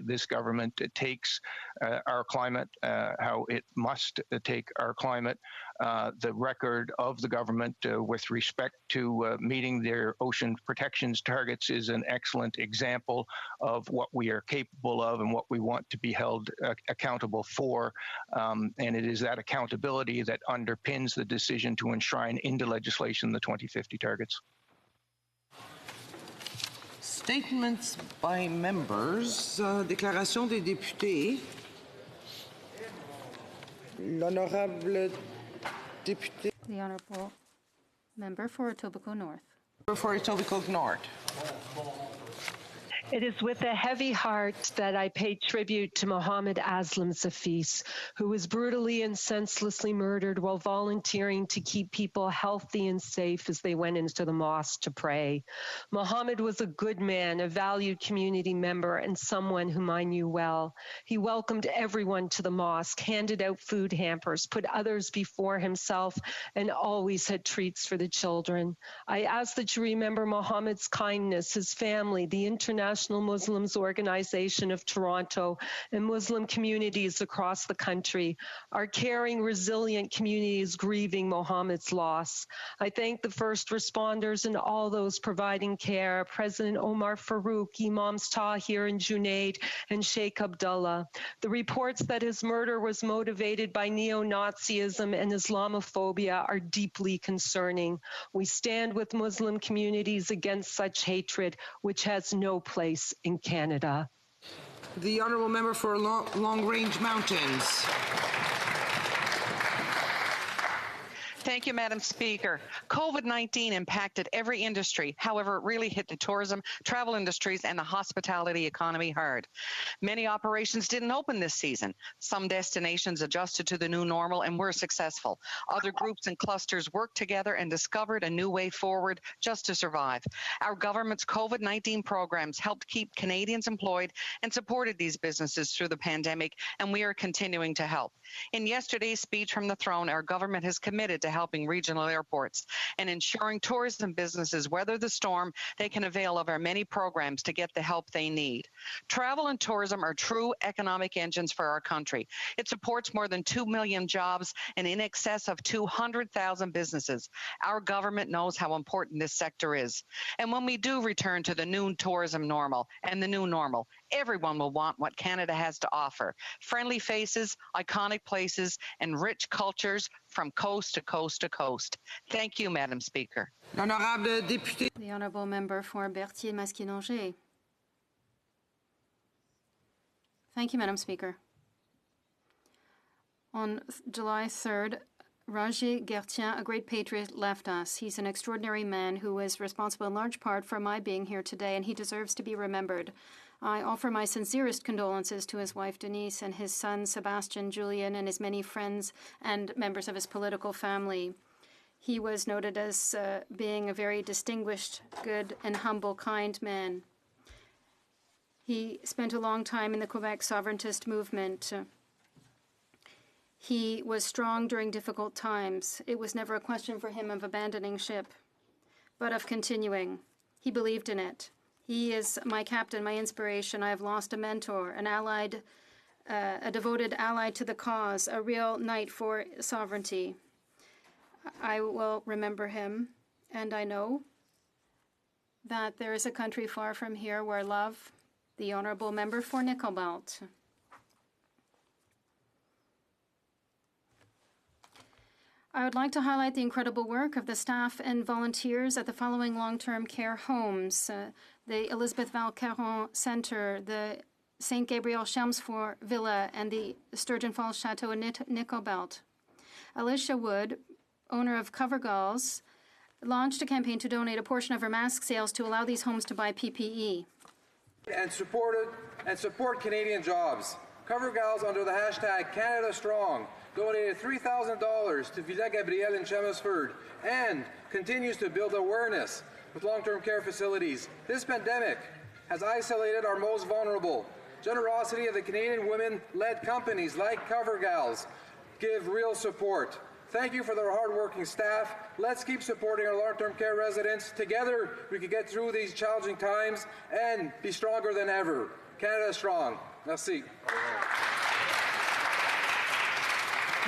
this government takes our climate, how it must take our climate. The record of the government with respect to meeting their ocean protections targets is an excellent example of what we are capable of and what we want to be held accountable for. And it is that accountability that underpins the decision to enshrine into legislation the 2050 targets. Statements by members. Déclaration des députés. L'honorable député. The Honourable Member for Etobicoke North. For Etobicoke North. It is with a heavy heart that I pay tribute to Mohammed Aslam Zafis, who was brutally and senselessly murdered while volunteering to keep people healthy and safe as they went into the mosque to pray. Mohammed was a good man, a valued community member, and someone whom I knew well. He welcomed everyone to the mosque, handed out food hampers, put others before himself, and always had treats for the children. I ask that you remember Mohammed's kindness, his family, the International Muslims Organization of Toronto, and Muslim communities across the country. Our caring, resilient communities grieving Mohammed's loss. I thank the first responders and all those providing care, President Omar Farouk, Imams Tahir and Junaid, and Sheikh Abdullah. The reports that his murder was motivated by neo-Nazism and Islamophobia are deeply concerning. We stand with Muslim communities against such hatred, which has no place in Canada. The Honourable Member for Long Range Mountains. Thank you, Madam Speaker. COVID-19 impacted every industry. However, it really hit the tourism, travel industries, and the hospitality economy hard. Many operations didn't open this season. Some destinations adjusted to the new normal and were successful. Other groups and clusters worked together and discovered a new way forward just to survive. Our government's COVID-19 programs helped keep Canadians employed and supported these businesses through the pandemic, and we are continuing to help. In yesterday's speech from the throne, our government has committed to helping regional airports and ensuring tourism businesses weather the storm. They can avail of our many programs to get the help they need. Travel and tourism are true economic engines for our country. It supports more than 2 million jobs and in excess of 200,000 businesses. Our government knows how important this sector is. And when we do return to the new tourism normal and the new normal, everyone will want what Canada has to offer. Friendly faces, iconic places, and rich cultures from coast to coast to coast. Thank you, Madam Speaker. L'honorable député. The Honourable Member for Berthier-Masquinongé. Thank you, Madam Speaker. On July 3rd, Roger Gertien, a great patriot, left us. He's an extraordinary man who is responsible in large part for my being here today, and he deserves to be remembered. I offer my sincerest condolences to his wife Denise and his son Sebastian, Julian, and his many friends and members of his political family. He was noted as being a very distinguished, good, and humble, kind man. He spent a long time in the Quebec sovereigntist movement. He was strong during difficult times. It was never a question for him of abandoning ship, but of continuing. He believed in it. He is my captain, my inspiration. I have lost a mentor, an allied, a devoted ally to the cause, a real knight for sovereignty. I will remember him, and I know that there is a country far from here where love. The Honourable Member for Nickelbelt. I would like to highlight the incredible work of the staff and volunteers at the following long-term care homes. The Elizabeth Val-Caron Centre, the St. Gabriel Chelmsford Villa, and the Sturgeon Falls Chateau in Nickelbelt. Alicia Wood, owner of CoverGirls, launched a campaign to donate a portion of her mask sales to allow these homes to buy PPE. And support Canadian jobs. CoverGirls, under the hashtag Canada Strong, donated $3,000 to Villa Gabriel in Chelmsford and continues to build awareness with long-term care facilities. This pandemic has isolated our most vulnerable. Generosity of the Canadian women-led companies like CoverGirls give real support. Thank you for their hard-working staff. Let's keep supporting our long-term care residents. Together, we can get through these challenging times and be stronger than ever. Canada Strong. Merci.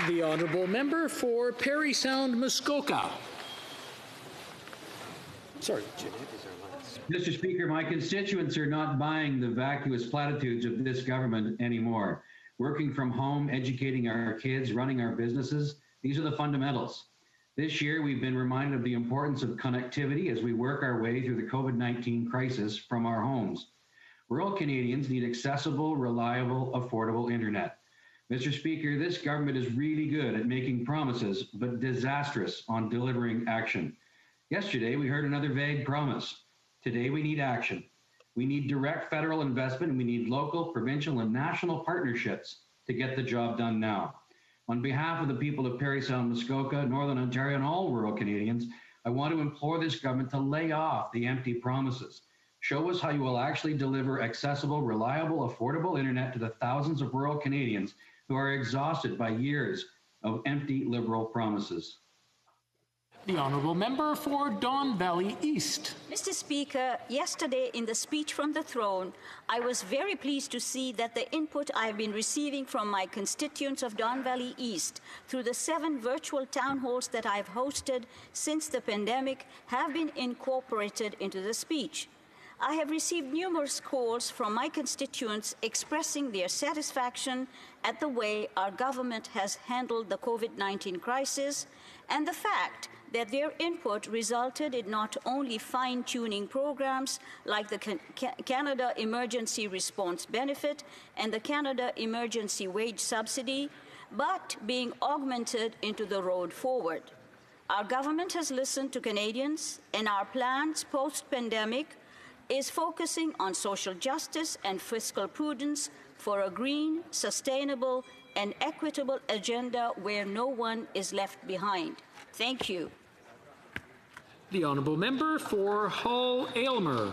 The honourable member for Parry Sound Muskoka. Sorry, Jim. Mr. Speaker, my constituents are not buying the vacuous platitudes of this government anymore. Working from home, educating our kids, running our businesses, these are the fundamentals. This year, we've been reminded of the importance of connectivity as we work our way through the COVID-19 crisis from our homes. Rural Canadians need accessible, reliable, affordable internet. Mr. Speaker, this government is really good at making promises, but disastrous on delivering action. Yesterday, we heard another vague promise. Today, we need action. We need direct federal investment, and we need local, provincial, and national partnerships to get the job done now. On behalf of the people of Parry Sound, Muskoka, Northern Ontario, and all rural Canadians, I want to implore this government to lay off the empty promises. Show us how you will actually deliver accessible, reliable, affordable internet to the thousands of rural Canadians who are exhausted by years of empty Liberal promises. The honourable member for Don Valley East. Mr. Speaker, yesterday in the speech from the throne, I was very pleased to see that the input I have been receiving from my constituents of Don Valley East through the 7 virtual town halls that I have hosted since the pandemic have been incorporated into the speech. I have received numerous calls from my constituents expressing their satisfaction at the way our government has handled the COVID-19 crisis and the fact that their input resulted in not only fine-tuning programs like the Canada Emergency Response Benefit and the Canada Emergency Wage Subsidy, but being augmented into the road forward. Our government has listened to Canadians, and our plans post-pandemic is focusing on social justice and fiscal prudence for a green, sustainable, and equitable agenda where no one is left behind. Thank you. The honourable member for Hull Aylmer.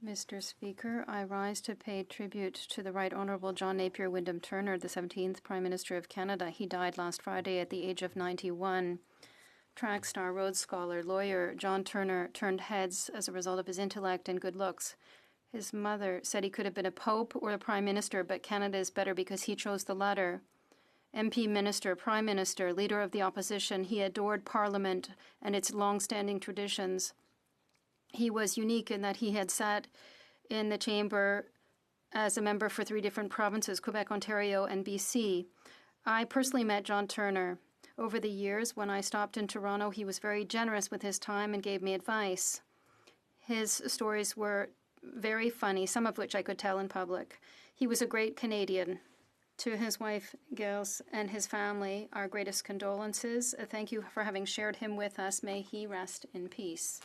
Mr. Speaker, I rise to pay tribute to the Right Honourable John Napier Wyndham Turner, the 17th Prime Minister of Canada. He died last Friday at the age of 91. Track star, Rhodes Scholar, lawyer John Turner turned heads as a result of his intellect and good looks. His mother said he could have been a pope or a prime minister, but Canada is better because he chose the latter. MP, minister, prime minister, leader of the opposition, he adored Parliament and its long-standing traditions. He was unique in that he had sat in the chamber as a member for 3 different provinces, Quebec, Ontario, and BC. I personally met John Turner. Over the years, when I stopped in Toronto, he was very generous with his time and gave me advice. His stories were very funny, some of which I could tell in public. He was a great Canadian. To his wife, Gilles, and his family, our greatest condolences. Thank you for having shared him with us. May he rest in peace.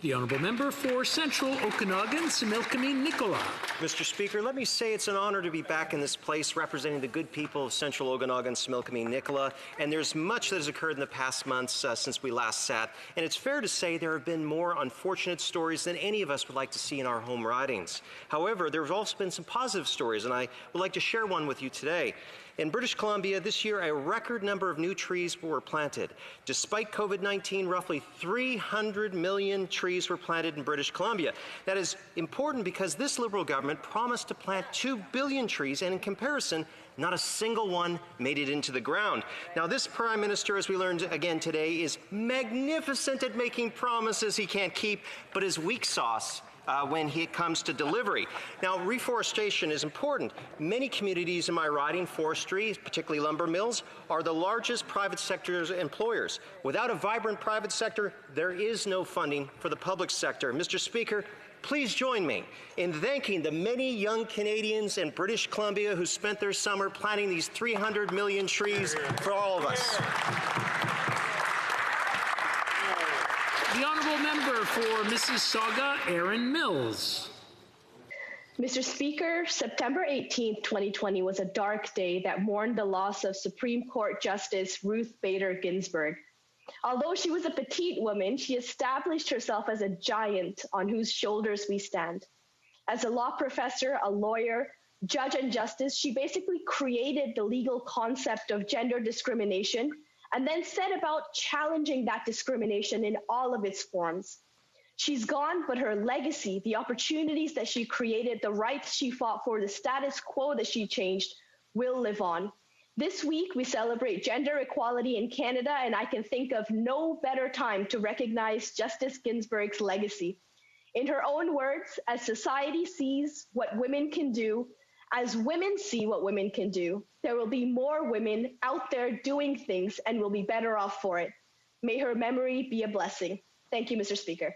The honourable member for Central Okanagan, Similkameen Nicola. Mr. Speaker, let me say it's an honour to be back in this place representing the good people of Central Okanagan, Similkameen Nicola, and there's much that has occurred in the past months since we last sat, and it's fair to say there have been more unfortunate stories than any of us would like to see in our home ridings. However, there have also been some positive stories, and I would like to share one with you today. In British Columbia, this year, a record number of new trees were planted. Despite COVID-19, roughly 300 million trees were planted in British Columbia. That is important because this Liberal government promised to plant 2 billion trees, and in comparison, not a single one made it into the ground. Now, this Prime Minister, as we learned again today, is magnificent at making promises he can't keep, but is weak sauce when it comes to delivery. Now, reforestation is important. Many communities in my riding, forestry, particularly lumber mills, are the largest private sector employers. Without a vibrant private sector, there is no funding for the public sector. Mr. Speaker, please join me in thanking the many young Canadians in British Columbia who spent their summer planting these 300 million trees for all of us. The honourable member for Mississauga, Erin Mills. Mr. Speaker, September 18, 2020 was a dark day that mourned the loss of Supreme Court Justice Ruth Bader Ginsburg. Although she was a petite woman, she established herself as a giant on whose shoulders we stand. As a law professor, a lawyer, judge and justice, she basically created the legal concept of gender discrimination and then set about challenging that discrimination in all of its forms. She's gone, but her legacy, the opportunities that she created, the rights she fought for, the status quo that she changed, will live on. This week, we celebrate gender equality in Canada, and I can think of no better time to recognize Justice Ginsburg's legacy. In her own words, as society sees what women can do, as women see what women can do, there will be more women out there doing things and will be better off for it. May her memory be a blessing. Thank you, Mr. Speaker.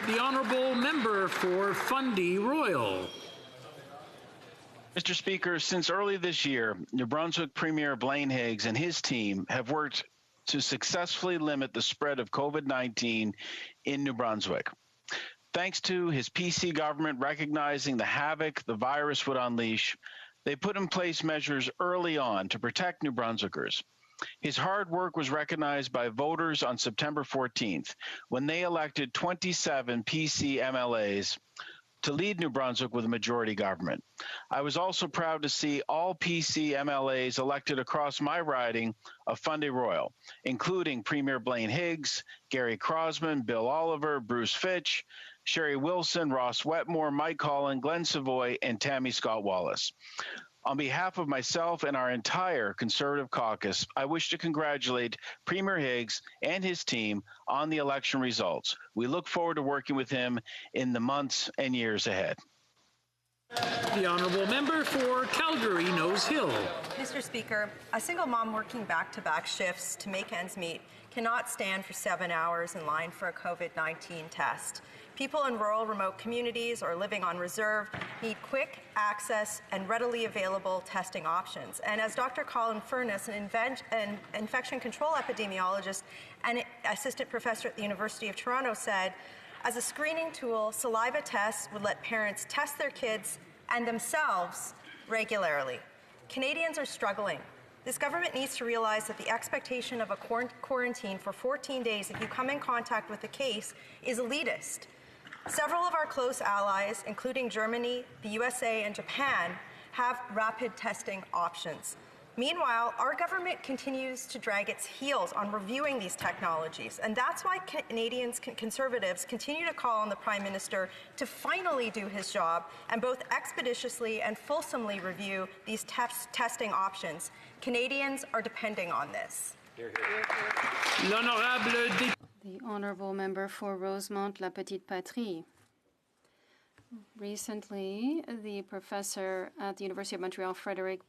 The Honourable Member for Fundy Royal. Mr. Speaker, since early this year, New Brunswick Premier Blaine Higgs and his team have worked to successfully limit the spread of COVID-19 in New Brunswick. Thanks to his PC government recognizing the havoc the virus would unleash, they put in place measures early on to protect New Brunswickers. His hard work was recognized by voters on September 14th, when they elected 27 PC MLAs to lead New Brunswick with a majority government. I was also proud to see all PC MLAs elected across my riding of Fundy Royal, including Premier Blaine Higgs, Gary Crosman, Bill Oliver, Bruce Fitch, Sherry Wilson, Ross Wetmore, Mike Collin, Glenn Savoy, and Tammy Scott Wallace. On behalf of myself and our entire Conservative caucus, I wish to congratulate Premier Higgs and his team on the election results. We look forward to working with him in the months and years ahead. The Honourable Member for Calgary Nose Hill. Mr. Speaker, a single mom working back-to-back shifts to make ends meet cannot stand for 7 hours in line for a COVID-19 test. People in rural, remote communities or living on reserve need quick access and readily available testing options. And as Dr. Colin Furness, an infection control epidemiologist and assistant professor at the University of Toronto, said, as a screening tool, saliva tests would let parents test their kids and themselves regularly. Canadians are struggling. This government needs to realize that the expectation of a quarantine for 14 days if you come in contact with a case is elitist. Several of our close allies, including Germany, the USA, and Japan, have rapid testing options. Meanwhile, our government continues to drag its heels on reviewing these technologies, and that's why Canadians, Conservatives, continue to call on the Prime Minister to finally do his job and both expeditiously and fulsomely review these testing options. Canadians are depending on this. The Honourable Member for Rosemont La Petite Patrie. Recently, the professor at the University of Montreal, Frédéric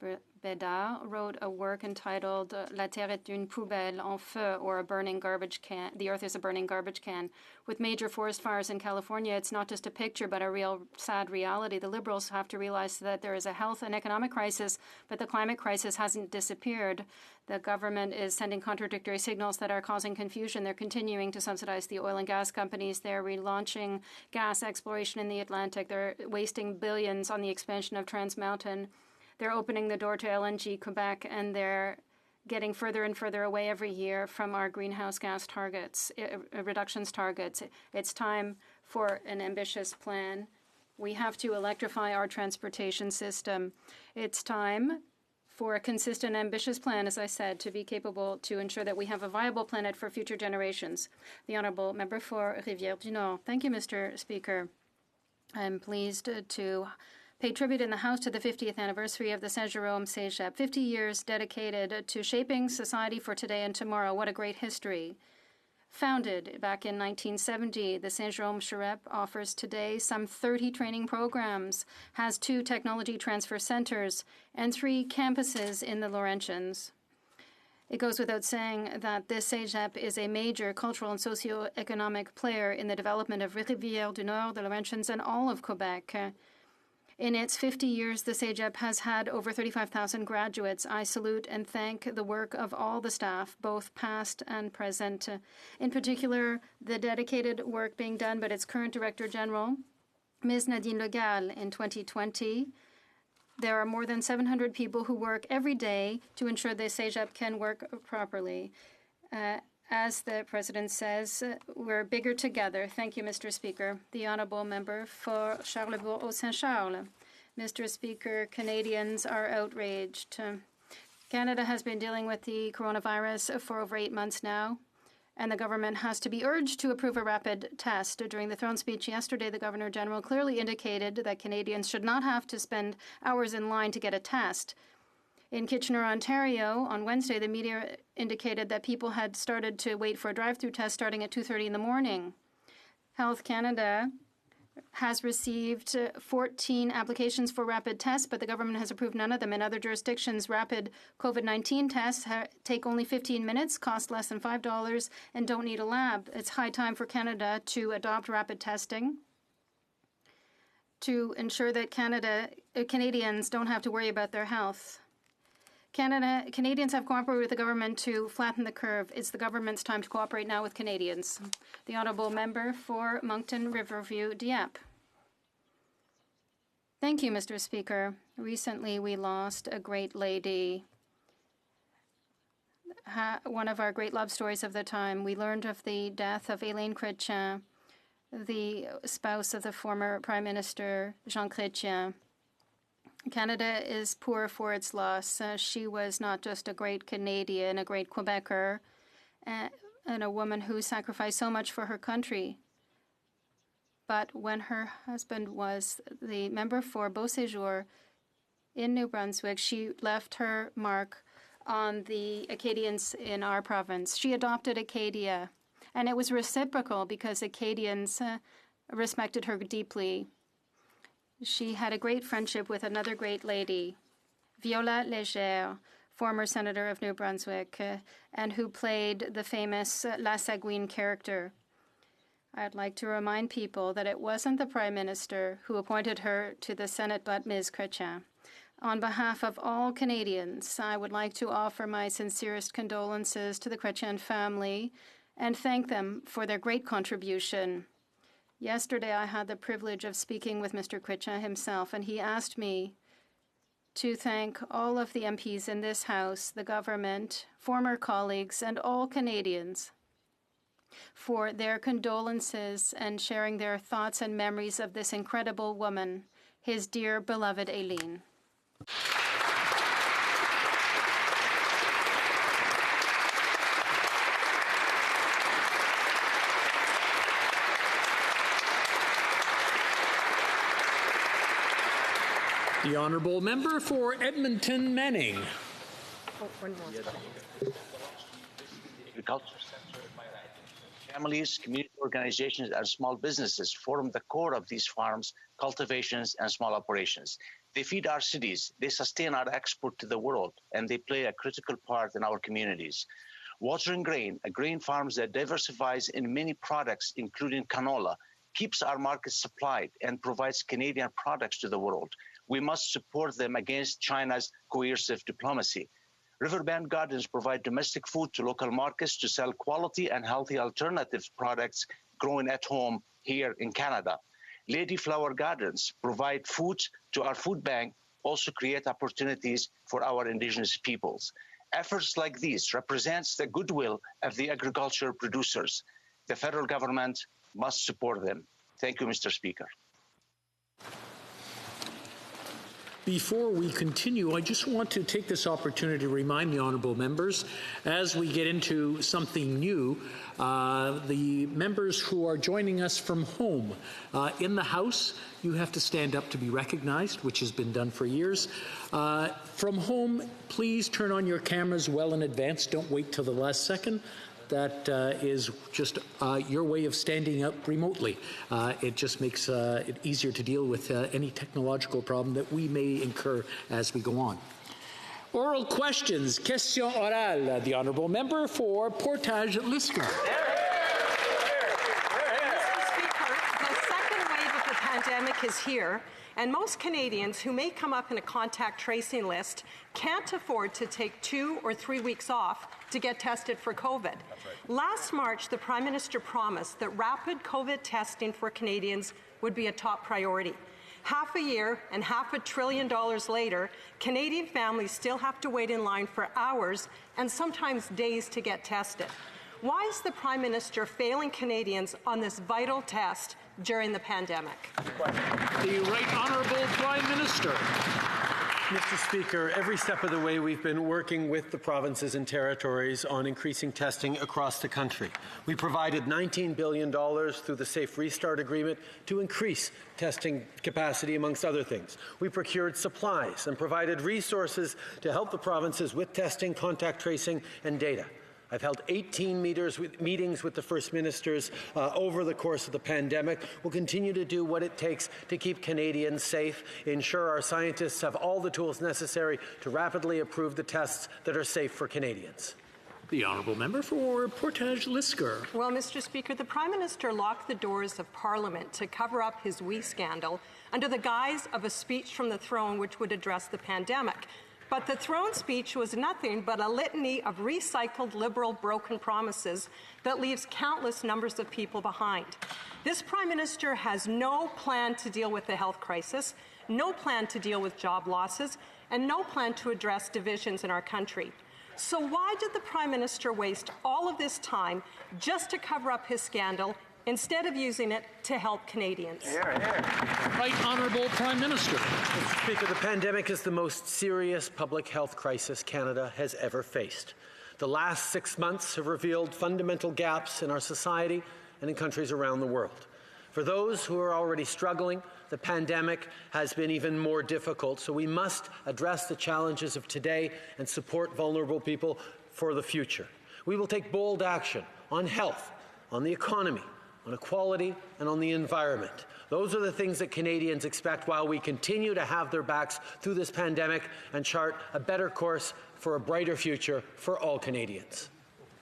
Bédard, wrote a work entitled La Terre est une poubelle en feu, or a burning garbage can. The Earth is a burning garbage can. With major forest fires in California, it's not just a picture, but a real sad reality. The Liberals have to realize that there is a health and economic crisis, but the climate crisis hasn't disappeared. The government is sending contradictory signals that are causing confusion. They're continuing to subsidize the oil and gas companies. They're relaunching gas exploration in the Atlantic. They're wasting billions on the expansion of Trans Mountain. They're opening the door to LNG Quebec, and they're getting further and further away every year from our greenhouse gas targets, reductions targets. It's time for an ambitious plan. We have to electrify our transportation system. It's time for a consistent, ambitious plan, as I said, to be capable to ensure that we have a viable planet for future generations. The Honourable Member for Rivière-du-Nord. Thank you, Mr. Speaker. I'm pleased to pay tribute in the House to the 50th anniversary of the Saint-Jérôme Cégep. 50 years dedicated to shaping society for today and tomorrow. What a great history. Founded back in 1970, the Saint-Jérôme Cégep offers today some 30 training programs, has 2 technology transfer centers, and 3 campuses in the Laurentians. It goes without saying that this Cégep is a major cultural and socio-economic player in the development of Rivière-du-Nord, the Laurentians, and all of Quebec. In its 50 years, the Cégep has had over 35,000 graduates. I salute and thank the work of all the staff, both past and present. In particular, the dedicated work being done by its current Director General, Ms. Nadine Legal, in 2020. There are more than 700 people who work every day to ensure the Cégep can work properly. As the President says, we're bigger together. Thank you, Mr. Speaker. The Honourable Member for Charlebourg-Saint-Charles. Mr. Speaker, Canadians are outraged. Canada has been dealing with the coronavirus for over 8 months now, and the government has to be urged to approve a rapid test. During the throne speech yesterday, the Governor-General clearly indicated that Canadians should not have to spend hours in line to get a test. In Kitchener, Ontario, on Wednesday, the media indicated that people had started to wait for a drive-through test starting at 2:30 in the morning. Health Canada has received 14 applications for rapid tests, but the government has approved none of them. In other jurisdictions, rapid COVID-19 tests take only 15 minutes, cost less than $5, and don't need a lab. It's high time for Canada to adopt rapid testing to ensure that Canadians don't have to worry about their health. Canadians have cooperated with the government to flatten the curve. It's the government's time to cooperate now with Canadians. The Honourable Member for Moncton Riverview, Dieppe. Thank you, Mr. Speaker. Recently, we lost a great lady, one of our great love stories of the time. We learned of the death of Hélène Chrétien, the spouse of the former Prime Minister Jean Chrétien. Canada is poor for its loss. She was not just a great Canadian, a great Quebecer, and a woman who sacrificed so much for her country. But when her husband was the member for Beauséjour in New Brunswick, she left her mark on the Acadians in our province. She adopted Acadia, and it was reciprocal because Acadians respected her deeply. She had a great friendship with another great lady, Viola Légère, former senator of New Brunswick, and who played the famous La Sagouine character. I'd like to remind people that it wasn't the Prime Minister who appointed her to the Senate, but Ms. Chrétien. On behalf of all Canadians, I would like to offer my sincerest condolences to the Chrétien family and thank them for their great contribution. Yesterday, I had the privilege of speaking with Mr. Chrétien himself, and he asked me to thank all of the MPs in this House, the government, former colleagues, and all Canadians for their condolences and sharing their thoughts and memories of this incredible woman, his dear beloved Hélène. The Honourable Member for Edmonton Manning. Agriculture sector, families, community organizations, and small businesses form the core of these farms, cultivations, and small operations. They feed our cities, they sustain our export to the world, and they play a critical part in our communities. Water and Grain, a grain farm that diversifies in many products, including canola, keeps our markets supplied and provides Canadian products to the world. We must support them against China's coercive diplomacy. Riverbend Gardens provide domestic food to local markets to sell quality and healthy alternative products grown at home here in Canada. Lady Flower Gardens provide food to our food bank, also create opportunities for our Indigenous peoples. Efforts like these represents the goodwill of the agriculture producers. The federal government must support them. Thank you, Mr. Speaker. Before we continue, I just want to take this opportunity to remind the honourable members, as we get into something new, the members who are joining us from home. In the House, you have to stand up to be recognized, which has been done for years. From home, please turn on your cameras well in advance. Don't wait till the last second. That is just your way of standing up remotely. It just makes it easier to deal with any technological problem that we may incur as we go on. Oral questions. Question orale. The Honourable Member for Portage-Lister. Mr. Speaker, the second wave of the pandemic is here, and most Canadians who may come up in a contact tracing list can't afford to take 2 or 3 weeks off to get tested for COVID. Right. Last March, the Prime Minister promised that rapid COVID testing for Canadians would be a top priority. Half a year and $500 billion later, Canadian families still have to wait in line for hours and sometimes days to get tested. Why is the Prime Minister failing Canadians on this vital test during the pandemic. The Right Honourable Prime Minister. Mr. Speaker, every step of the way we've been working with the provinces and territories on increasing testing across the country. We provided $19 billion through the Safe Restart Agreement to increase testing capacity, amongst other things. We procured supplies and provided resources to help the provinces with testing, contact tracing, and data. I've held 18 meetings with the First Ministers over the course of the pandemic. We'll continue to do what it takes to keep Canadians safe, ensure our scientists have all the tools necessary to rapidly approve the tests that are safe for Canadians. The Honourable Member for Portage-Lisker. Well, Mr. Speaker, the Prime Minister locked the doors of Parliament to cover up his WE scandal under the guise of a speech from the throne which would address the pandemic. But the throne speech was nothing but a litany of recycled Liberal broken promises that leaves countless numbers of people behind. This Prime Minister has no plan to deal with the health crisis, no plan to deal with job losses, and no plan to address divisions in our country. So why did the Prime Minister waste all of this time just to cover up his scandal instead of using it to help Canadians? Right Honourable Prime Minister. Mr. Speaker, the pandemic is the most serious public health crisis Canada has ever faced. The last 6 months have revealed fundamental gaps in our society and in countries around the world. For those who are already struggling, the pandemic has been even more difficult, so we must address the challenges of today and support vulnerable people for the future. We will take bold action on health, on the economy, on equality, and on the environment. Those are the things that Canadians expect while we continue to have their backs through this pandemic and chart a better course for a brighter future for all Canadians.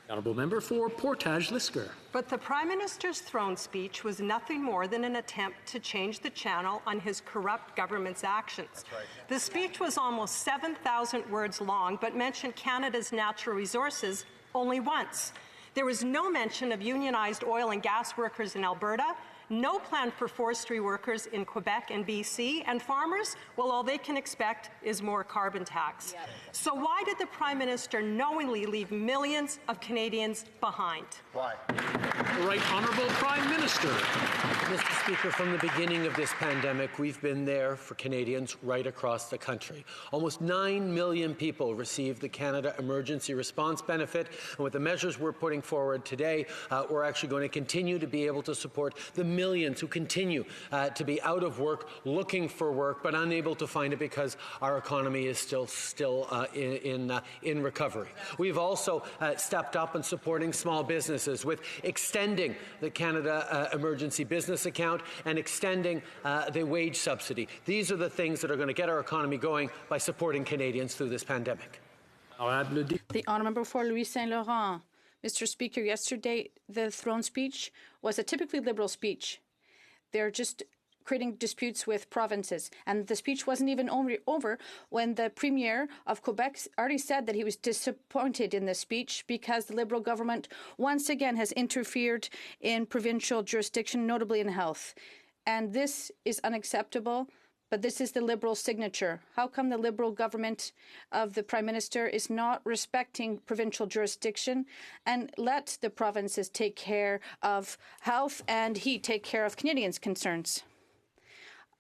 Honourable Member for Portage-Lisker. But the Prime Minister's throne speech was nothing more than an attempt to change the channel on his corrupt government's actions. Right. The speech was almost 7,000 words long, but mentioned Canada's natural resources only once. There was no mention of unionized oil and gas workers in Alberta, no plan for forestry workers in Quebec and BC, and farmers, well, all they can expect is more carbon tax. Yeah. So why did the Prime Minister knowingly leave millions of Canadians behind? Why? The Right Honourable Prime Minister. Mr. Speaker, from the beginning of this pandemic, we've been there for Canadians right across the country. Almost 9 million people received the Canada Emergency Response Benefit, and with the measures we're putting forward today, we're actually going to continue to be able to support the millions who continue to be out of work, looking for work, but unable to find it because our economy is still in recovery. We've also stepped up in supporting small businesses with extending the Canada Emergency Business Account and extending the wage subsidy. These are the things that are going to get our economy going by supporting Canadians through this pandemic. The Honourable for Louis Saint Laurent. Mr. Speaker, yesterday the throne speech was a typically Liberal speech. They're just creating disputes with provinces. And the speech wasn't even over when the Premier of Quebec already said that he was disappointed in the speech because the Liberal government once again has interfered in provincial jurisdiction, notably in health. And this is unacceptable. But this is the Liberal signature. How come the Liberal government of the Prime Minister is not respecting provincial jurisdiction and let the provinces take care of health and he take care of Canadians' concerns?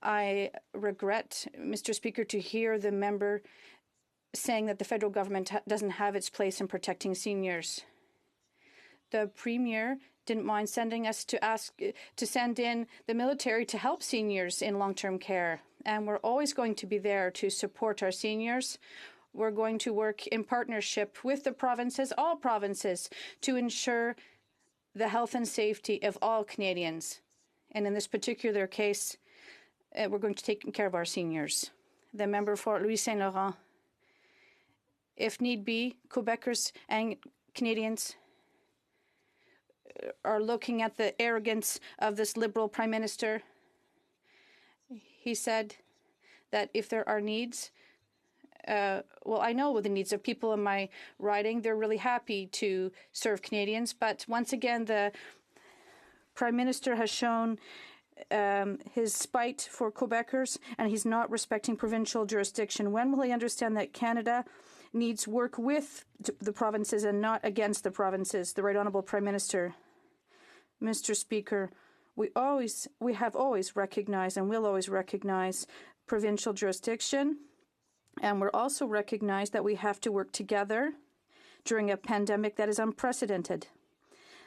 I regret, Mr. Speaker, to hear the member saying that the federal government doesn't have its place in protecting seniors. The Premier didn't mind sending us to send in the military to help seniors in long-term care. And we're always going to be there to support our seniors. We're going to work in partnership with the provinces, all provinces, to ensure the health and safety of all Canadians. And in this particular case, we're going to take care of our seniors. The member for Louis Saint Laurent. If need be, Quebecers and Canadians are looking at the arrogance of this Liberal Prime Minister. He said that if there are needs, well, I know the needs of people in my riding. They're really happy to serve Canadians. But once again, the Prime Minister has shown his spite for Quebecers, and he's not respecting provincial jurisdiction. When will he understand that Canada needs work with the provinces and not against the provinces? The Right Honourable Prime Minister. Mr. Speaker, We have always recognized and will always recognize provincial jurisdiction, and we're also recognized that we have to work together during a pandemic that is unprecedented.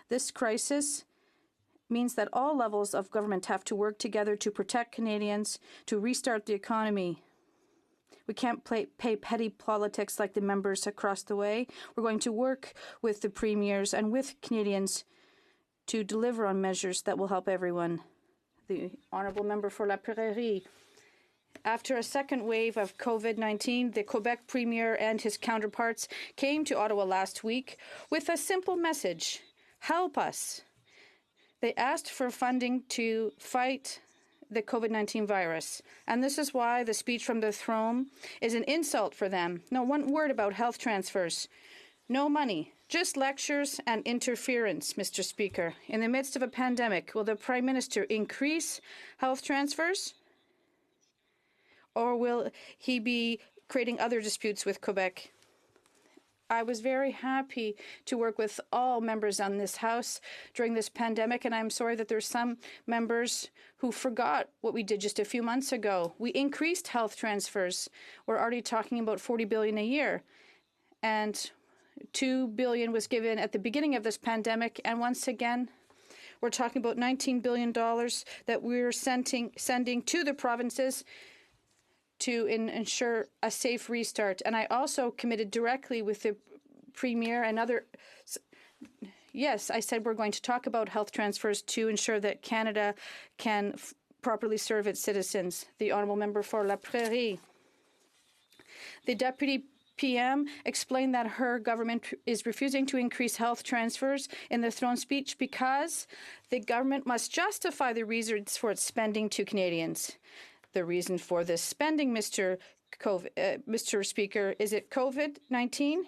This crisis means that all levels of government have to work together to protect Canadians, to restart the economy. We can't pay petty politics like the members across the way. We're going to work with the premiers and with Canadians to deliver on measures that will help everyone. The Honourable Member for La Prairie. After a second wave of COVID-19, the Quebec Premier and his counterparts came to Ottawa last week with a simple message: help us. They asked for funding to fight the COVID-19 virus. And this is why the speech from the throne is an insult for them. No one word about health transfers. No money. Just lectures and interference, Mr. Speaker. In the midst of a pandemic, will the Prime Minister increase health transfers? Or will he be creating other disputes with Quebec? I was very happy to work with all members on this House during this pandemic, and I'm sorry that there's some members who forgot what we did just a few months ago. We increased health transfers. We're already talking about $40 billion a year, and $2 billion was given at the beginning of this pandemic, and once again, we're talking about $19 billion that we're sending to the provinces to ensure a safe restart. And I also committed directly with the Premier and other. Yes, I said we're going to talk about health transfers to ensure that Canada can properly serve its citizens. The Honourable Member for La Prairie. The Deputy PM explained that her government is refusing to increase health transfers in the throne speech because the government must justify the reasons for its spending to Canadians. The reason for this spending, Mr. Speaker, is it COVID-19?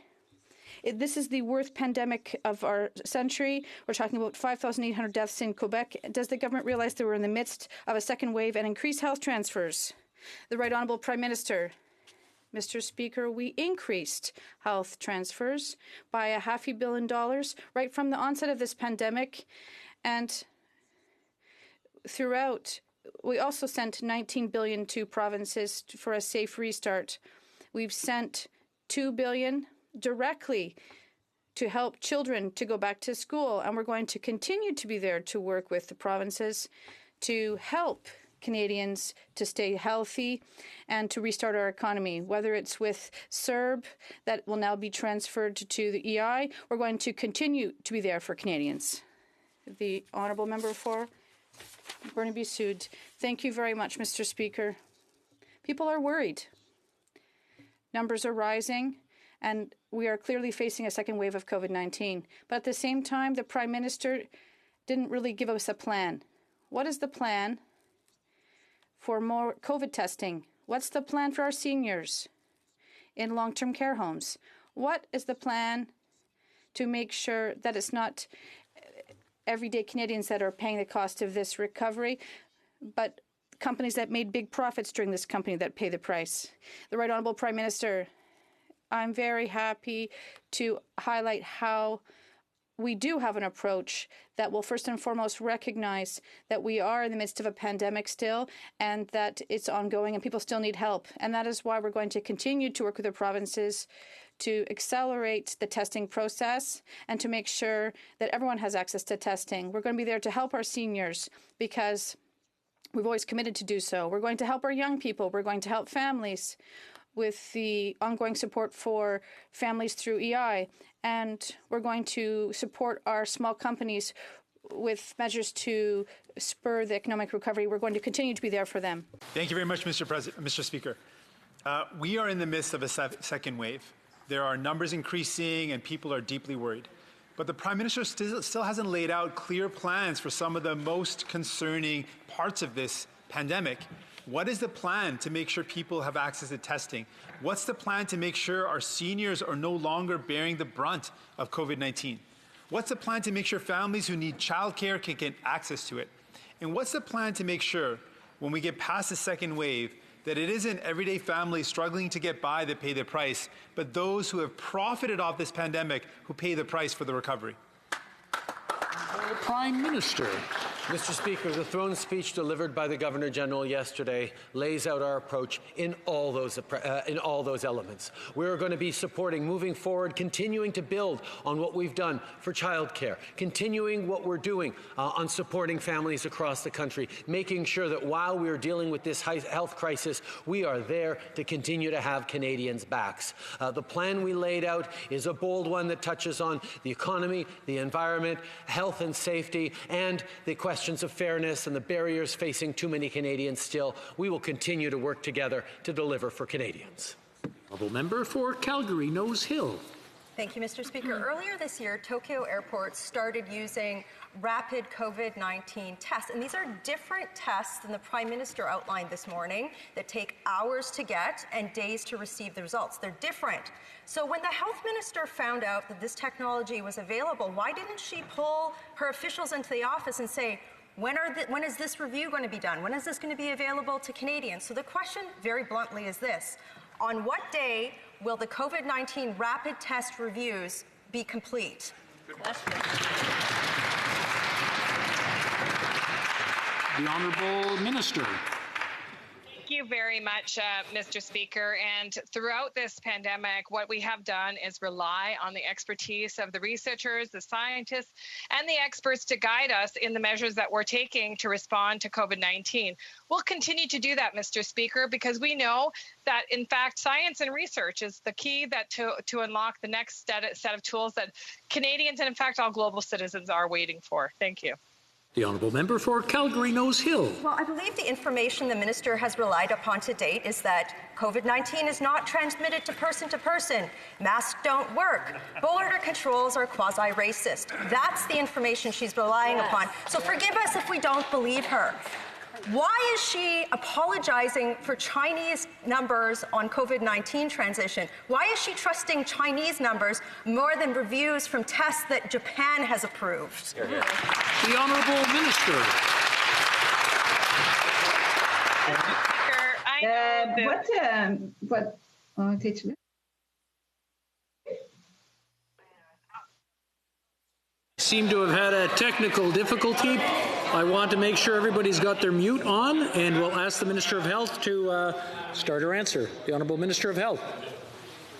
This is the worst pandemic of our century. We're talking about 5,800 deaths in Quebec. Does the government realize that we're in the midst of a second wave and increased health transfers? The Right Honourable Prime Minister. Mr. Speaker, we increased health transfers by $500 million right from the onset of this pandemic, and throughout, we also sent $19 billion to provinces for a safe restart. We've sent $2 billion directly to help children to go back to school, and we're going to continue to be there to work with the provinces to help Canadians to stay healthy and to restart our economy, whether it's with CERB that will now be transferred to the EI. We're going to continue to be there for Canadians. The Honourable Member for Burnaby Sud. Thank you very much, Mr. Speaker. People are worried. Numbers are rising, and we are clearly facing a second wave of COVID-19. But at the same time, the Prime Minister didn't really give us a plan. What is the plan for more COVID testing? What's the plan for our seniors in long-term care homes? What is the plan to make sure that it's not everyday Canadians that are paying the cost of this recovery, but companies that made big profits during this company that pay the price? The Right Honourable Prime Minister, I'm very happy to highlight how we do have an approach that will first and foremost recognize that we are in the midst of a pandemic still and that it's ongoing and people still need help. And that is why we're going to continue to work with the provinces to accelerate the testing process and to make sure that everyone has access to testing. We're going to be there to help our seniors because we've always committed to do so. We're going to help our young people. We're going to help families with the ongoing support for families through EI. And we're going to support our small companies with measures to spur the economic recovery. We're going to continue to be there for them. Thank you very much, Mr. Speaker. We are in the midst of a second wave. There are numbers increasing and people are deeply worried. But the Prime Minister still hasn't laid out clear plans for some of the most concerning parts of this pandemic. What is the plan to make sure people have access to testing? What's the plan to make sure our seniors are no longer bearing the brunt of COVID-19? What's the plan to make sure families who need childcare can get access to it? And what's the plan to make sure, when we get past the second wave, that it isn't everyday families struggling to get by that pay the price, but those who have profited off this pandemic who pay the price for the recovery? Prime Minister. Mr. Speaker, the throne speech delivered by the Governor General yesterday lays out our approach in all those elements. We're going to be supporting, moving forward, continuing to build on what we've done for childcare, continuing what we're doing on supporting families across the country, making sure that while we're dealing with this health crisis, we are there to continue to have Canadians' backs. The plan we laid out is a bold one that touches on the economy, the environment, health and safety, and the questions of fairness and the barriers facing too many Canadians still. We will continue to work together to deliver for Canadians. Honourable member for Calgary Nose Hill. Thank you, Mr. Speaker. Earlier this year, Tokyo Airport started using rapid COVID-19 tests. And these are different tests than the Prime Minister outlined this morning that take hours to get and days to receive the results. They're different. So when the Health Minister found out that this technology was available, why didn't she pull her officials into the office and say, when is this review going to be done? When is this going to be available to Canadians? So the question, very bluntly, is this. On what day will the COVID-19 rapid test reviews be complete? The Honourable Minister. Thank you very much, Mr. Speaker. And throughout this pandemic, what we have done is rely on the expertise of the researchers, the scientists, and the experts to guide us in the measures that we're taking to respond to COVID-19. We'll continue to do that, Mr. Speaker, because we know that, in fact, science and research is the key that to unlock the next set of tools that Canadians and, in fact, all global citizens are waiting for. Thank you. The Honourable Member for Calgary Nose Hill. Well, I believe the information the Minister has relied upon to date is that COVID-19 is not transmitted to person. Masks don't work. Border controls are quasi-racist. That's the information she's relying upon. So forgive us if we don't believe her. Why is she apologizing for Chinese numbers on COVID-19 transition? Why is she trusting Chinese numbers more than reviews from tests that Japan has approved? The Honourable Minister. Seem to have had a technical difficulty. I want to make sure everybody's got their mute on, and we'll ask the Minister of Health to start her answer. The Honourable Minister of Health.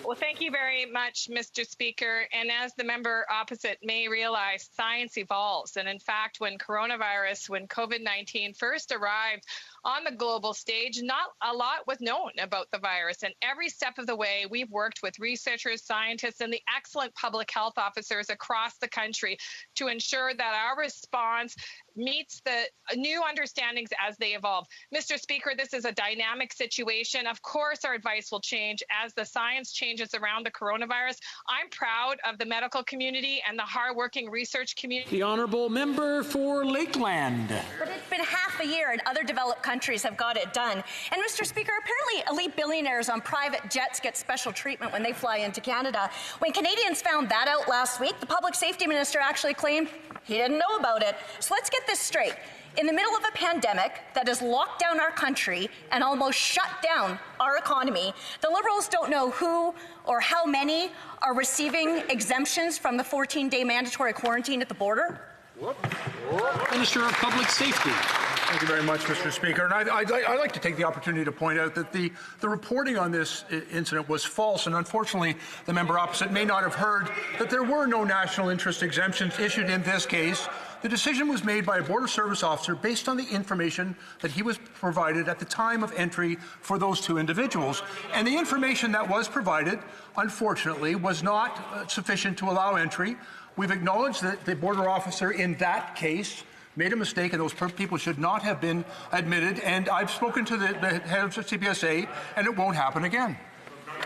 Well, thank you very much, Mr. Speaker. And as the member opposite may realize, science evolves. And in fact, when COVID-19 first arrived on the global stage, not a lot was known about the virus. And every step of the way, we've worked with researchers, scientists, and the excellent public health officers across the country to ensure that our response meets the new understandings as they evolve. Mr. Speaker, this is a dynamic situation. Of course, our advice will change as the science changes around the coronavirus. I'm proud of the medical community and the hardworking research community. The Honourable Member for Lakeland. But it's been half a year and other developed countries have got it done. And Mr. Speaker, apparently elite billionaires on private jets get special treatment when they fly into Canada. When Canadians found that out last week, the Public Safety Minister actually claimed he didn't know about it. So let's get this straight. In the middle of a pandemic that has locked down our country and almost shut down our economy, the Liberals don't know who or how many are receiving exemptions from the 14-day mandatory quarantine at the border? Minister of Public Safety. Thank you very much, Mr. Speaker. And I'd like to take the opportunity to point out that the reporting on this incident was false, and unfortunately, the member opposite may not have heard that there were no national interest exemptions issued in this case. The decision was made by a Border Service officer based on the information that he was provided at the time of entry for those two individuals. And the information that was provided, unfortunately, was not sufficient to allow entry. We've acknowledged that the border officer in that case made a mistake and those people should not have been admitted. And I've spoken to the head of the CPSA, and it won't happen again.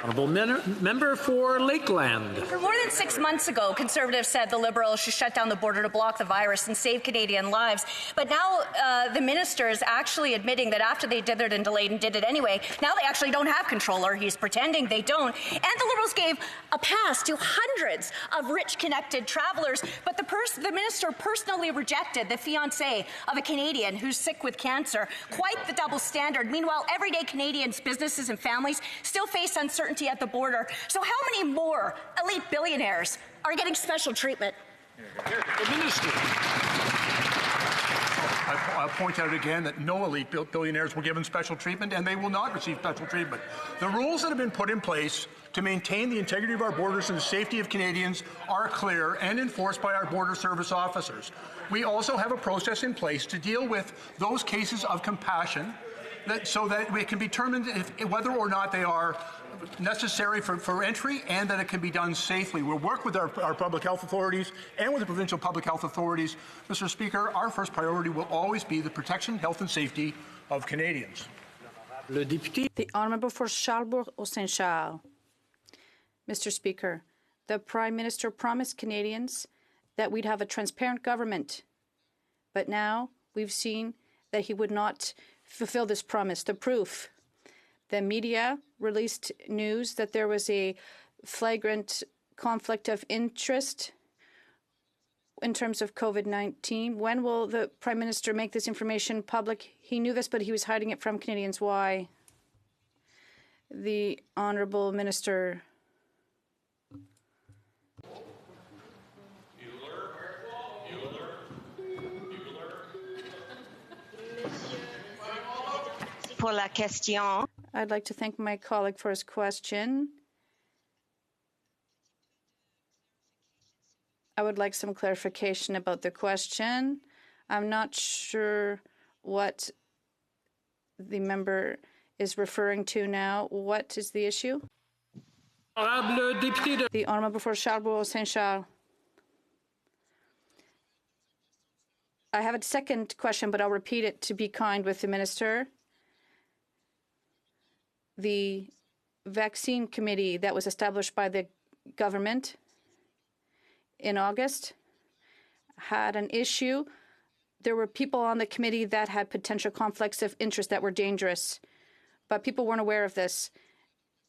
Honourable Member for Lakeland. For more than 6 months ago, Conservatives said the Liberals should shut down the border to block the virus and save Canadian lives. But now the minister is actually admitting that after they dithered and delayed and did it anyway, now they actually don't have control, or he's pretending they don't. And the Liberals gave a pass to hundreds of rich, connected travellers, but the minister personally rejected the fiancé of a Canadian who's sick with cancer. Quite the double standard. Meanwhile, everyday Canadians, businesses and families still face uncertainty at the border. So how many more elite billionaires are getting special treatment? The Minister. I'll point out again that no elite billionaires were given special treatment, and they will not receive special treatment. The rules that have been put in place to maintain the integrity of our borders and the safety of Canadians are clear and enforced by our border service officers. We also have a process in place to deal with those cases of compassion so that we can determine whether or not they are necessary for entry and that it can be done safely. We'll work with our public health authorities and with the provincial public health authorities. Mr. Speaker, our first priority will always be the protection, health and safety of Canadians. The honourable for Charlebourg-Saint-Charles. Mr. Speaker, the Prime Minister promised Canadians that we'd have a transparent government, but now we've seen that he would not fulfill this promise. The proof: the media released news that there was a flagrant conflict of interest in terms of COVID-19. When will the Prime Minister make this information public? He knew this, but he was hiding it from Canadians. Why? The Honourable Minister. Pour la question. I'd like to thank my colleague for his question. I would like some clarification about the question. I'm not sure what the member is referring to now. What is the issue? The Honourable for Charlebourg-Saint-Charles. I have a second question, but I'll repeat it to be kind with the Minister. The vaccine committee that was established by the government in August had an issue. There were people on the committee that had potential conflicts of interest that were dangerous, but people weren't aware of this.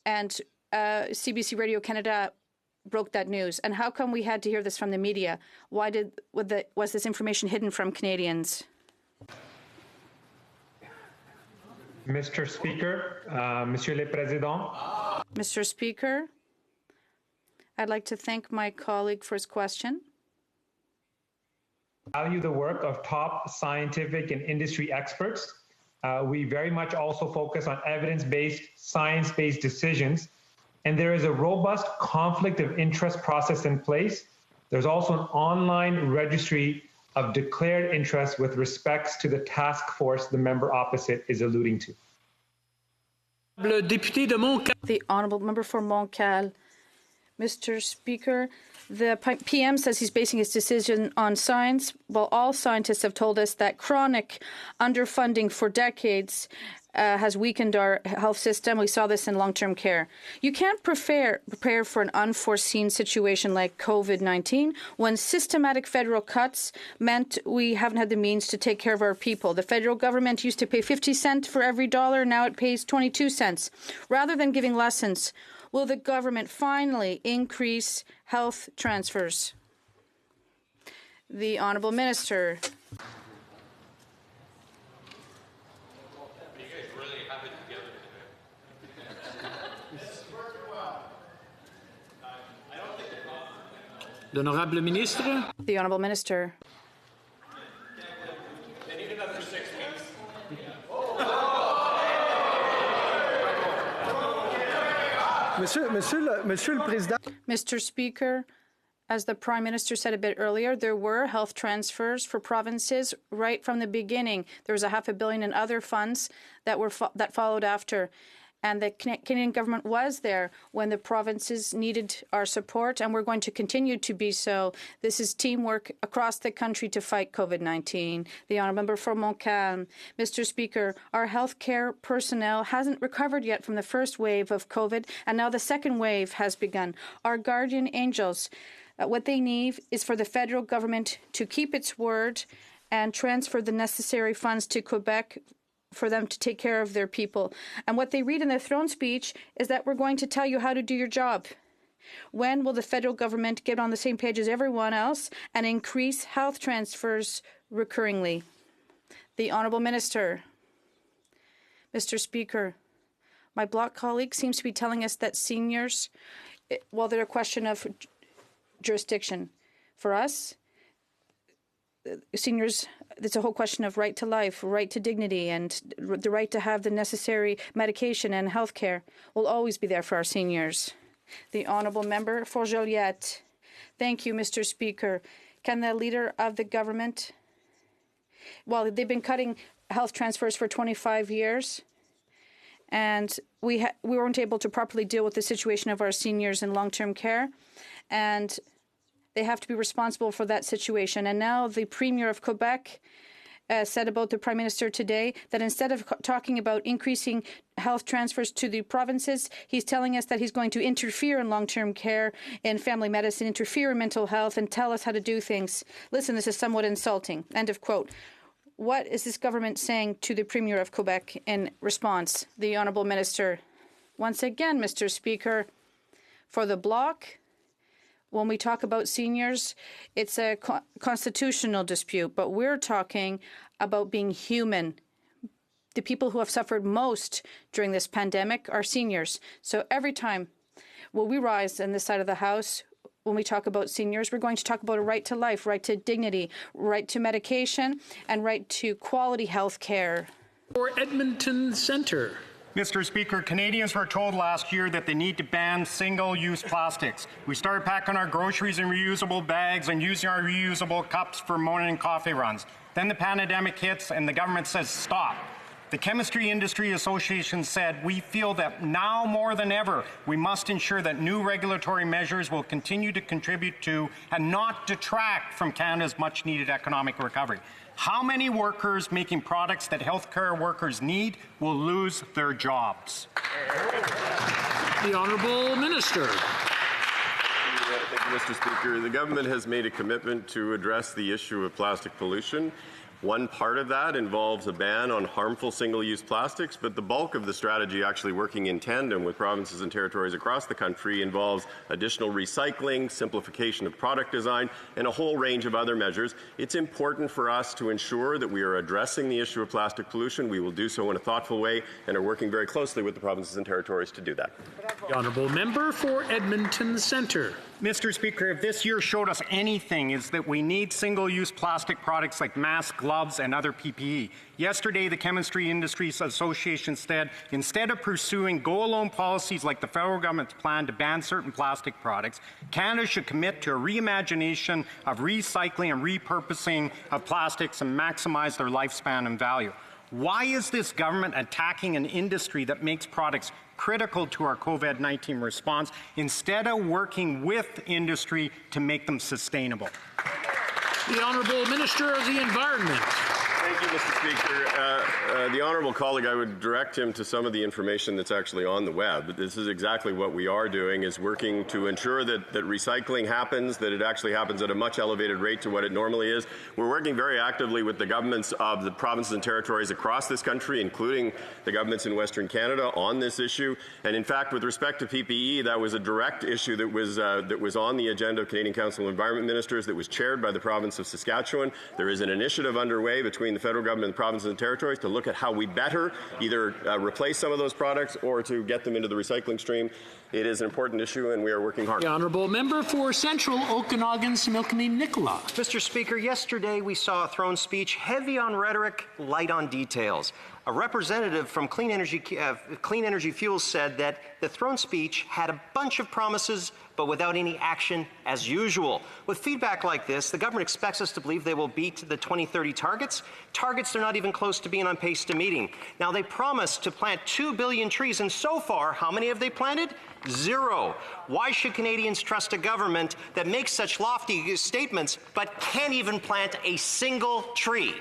And CBC Radio Canada broke that news. And how come we had to hear this from the media? Why was this information hidden from Canadians? Mr. Speaker, Monsieur le Président. Mr. Speaker, I'd like to thank my colleague for his question. Value the work of top scientific and industry experts. We very much also focus on evidence-based, science-based decisions, and there is a robust conflict of interest process in place. There's also an online registry of declared interest with respects to the task force the member opposite is alluding to. The Honourable Member for Montcalm. Mr. Speaker, the PM says he's basing his decision on science. Well, all scientists have told us that chronic underfunding for decades has weakened our health system. We saw this in long-term care. You can't prepare for an unforeseen situation like COVID-19 when systematic federal cuts meant we haven't had the means to take care of our people. The federal government used to pay 50 cents for every dollar. Now it pays 22 cents. Rather than giving lessons, will the government finally increase health transfers? The Honourable Minister. L'honorable ministre. The Honourable Minister. Mr. Speaker, as the Prime Minister said a bit earlier, there were health transfers for provinces right from the beginning. There was $500 million in other funds that followed after. And the Canadian government was there when the provinces needed our support, and we're going to continue to be so. This is teamwork across the country to fight COVID-19. The Honourable Member for Montcalm. Mr. Speaker, our healthcare personnel hasn't recovered yet from the first wave of COVID, and now the second wave has begun. Our guardian angels, what they need is for the federal government to keep its word and transfer the necessary funds to Quebec for them to take care of their people. And what they read in their throne speech is that we're going to tell you how to do your job. When will the federal government get on the same page as everyone else and increase health transfers recurringly? The Honourable Minister. Mr. Speaker, my Bloc colleague seems to be telling us that seniors, well, they're a question of jurisdiction. For us, seniors, it's a whole question of right to life, right to dignity, and the right to have the necessary medication and health care will always be there for our seniors. The Honourable Member for Joliette. Thank you, Mr. Speaker. Can the Leader of the Government, well, they've been cutting health transfers for 25 years, and we weren't able to properly deal with the situation of our seniors in long-term care, and they have to be responsible for that situation. And now the Premier of Quebec said about the Prime Minister today that instead of talking about increasing health transfers to the provinces, he's telling us that he's going to interfere in long-term care and family medicine, interfere in mental health, and tell us how to do things. Listen, this is somewhat insulting. End of quote. What is this government saying to the Premier of Quebec in response? The Honourable Minister. Once again, Mr. Speaker, for the Bloc, when we talk about seniors, it's a constitutional dispute, but we're talking about being human. The people who have suffered most during this pandemic are seniors. So every time when we rise on this side of the House, when we talk about seniors, we're going to talk about a right to life, right to dignity, right to medication, and right to quality health care. For Edmonton Centre. Mr. Speaker, Canadians were told last year that they need to ban single-use plastics. We started packing our groceries in reusable bags and using our reusable cups for morning coffee runs. Then the pandemic hits and the government says stop. The Chemistry Industry Association said, we feel that now more than ever, we must ensure that new regulatory measures will continue to contribute to and not detract from Canada's much-needed economic recovery. How many workers making products that healthcare workers need will lose their jobs? The Honourable Minister. Thank you, Mr. Speaker. The government has made a commitment to address the issue of plastic pollution. One part of that involves a ban on harmful single-use plastics, but the bulk of the strategy, actually working in tandem with provinces and territories across the country, involves additional recycling, simplification of product design, and a whole range of other measures. It's important for us to ensure that we are addressing the issue of plastic pollution. We will do so in a thoughtful way and are working very closely with the provinces and territories to do that. The Honourable Member for Edmonton Centre. Mr. Speaker, if this year showed us anything, is that we need single-use plastic products like masks, gloves, and other PPE. Yesterday, the Chemistry Industries Association said, instead of pursuing go-alone policies like the federal government's plan to ban certain plastic products, Canada should commit to a reimagination of recycling and repurposing of plastics and maximize their lifespan and value. Why is this government attacking an industry that makes products critical to our COVID-19 response instead of working with industry to make them sustainable? The Honourable Minister of the Environment. Thank you, Mr. Speaker. The honourable colleague, I would direct him to some of the information that's actually on the web. This is exactly what we are doing, is working to ensure that recycling happens, that it actually happens at a much elevated rate to what it normally is. We're working very actively with the governments of the provinces and territories across this country, including the governments in Western Canada, on this issue. And in fact, with respect to PPE, that was a direct issue that was on the agenda of Canadian Council of Environment Ministers that was chaired by the province of Saskatchewan. There is an initiative underway between the federal government and the provinces and territories to look at how we better either replace some of those products or to get them into the recycling stream. It is an important issue and we are working hard. The Honourable Member for Central Okanagan, Similkameen Nicola. Mr. Speaker, yesterday we saw a throne speech heavy on rhetoric, light on details. A representative from Clean Energy Fuels said that the throne speech had a bunch of promises, but without any action as usual. With feedback like this, the government expects us to believe they will beat the 2030 targets. Targets they're not even close to being on pace to meeting. Now, they promised to plant 2 billion trees, and so far, how many have they planted? 0. Why should Canadians trust a government that makes such lofty statements but can't even plant a single tree?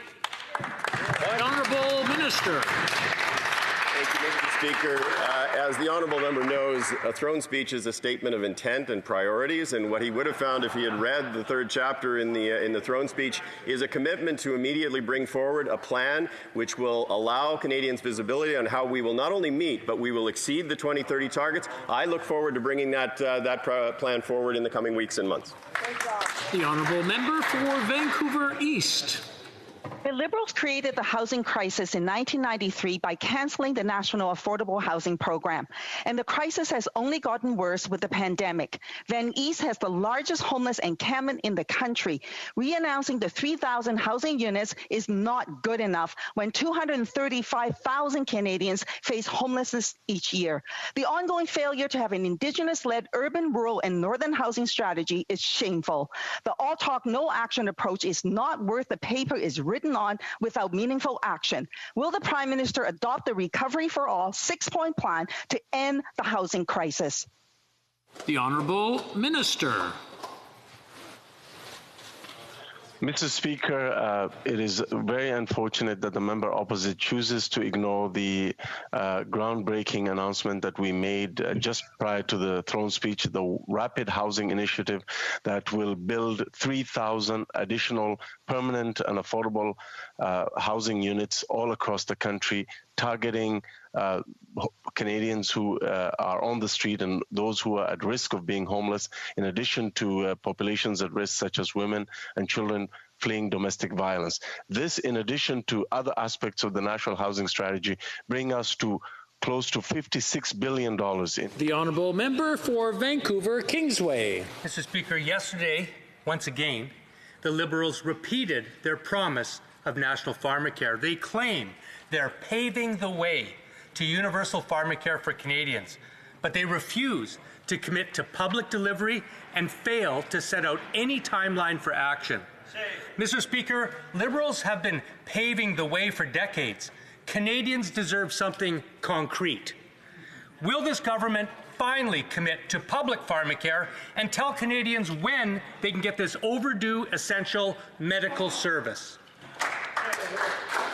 The Honourable Minister. Thank you, Mr. Speaker. As the honourable member knows, a throne speech is a statement of intent and priorities, and what he would have found if he had read the third chapter in the throne speech is a commitment to immediately bring forward a plan which will allow Canadians visibility on how we will not only meet, but we will exceed the 2030 targets. I look forward to bringing that plan forward in the coming weeks and months. The Honourable Member for Vancouver East. The Liberals created the housing crisis in 1993 by canceling the National Affordable Housing Program. And the crisis has only gotten worse with the pandemic. Van East has the largest homeless encampment in the country. Re-announcing the 3,000 housing units is not good enough when 235,000 Canadians face homelessness each year. The ongoing failure to have an Indigenous-led urban, rural, and northern housing strategy is shameful. The all talk, no action approach is not worth the paper it's written on without meaningful action. Will the Prime Minister adopt the Recovery for All 6-point plan to end the housing crisis? The Honourable Minister. Mr. Speaker, it is very unfortunate that the member opposite chooses to ignore the groundbreaking announcement that we made just prior to the throne speech, the Rapid Housing Initiative that will build 3,000 additional permanent and affordable housing units all across the country, targeting Canadians who are on the street and those who are at risk of being homeless, in addition to populations at risk such as women and children fleeing domestic violence. This, in addition to other aspects of the National Housing Strategy, bring us to close to $56 billion. The Honourable Member for Vancouver Kingsway. Mr. Speaker, yesterday, once again, the Liberals repeated their promise of national pharmacare. They claim they're paving the way to universal pharmacare for Canadians, but they refuse to commit to public delivery and fail to set out any timeline for action. Mr. Speaker, Liberals have been paving the way for decades. Canadians deserve something concrete. Will this government finally commit to public pharmacare and tell Canadians when they can get this overdue essential medical service?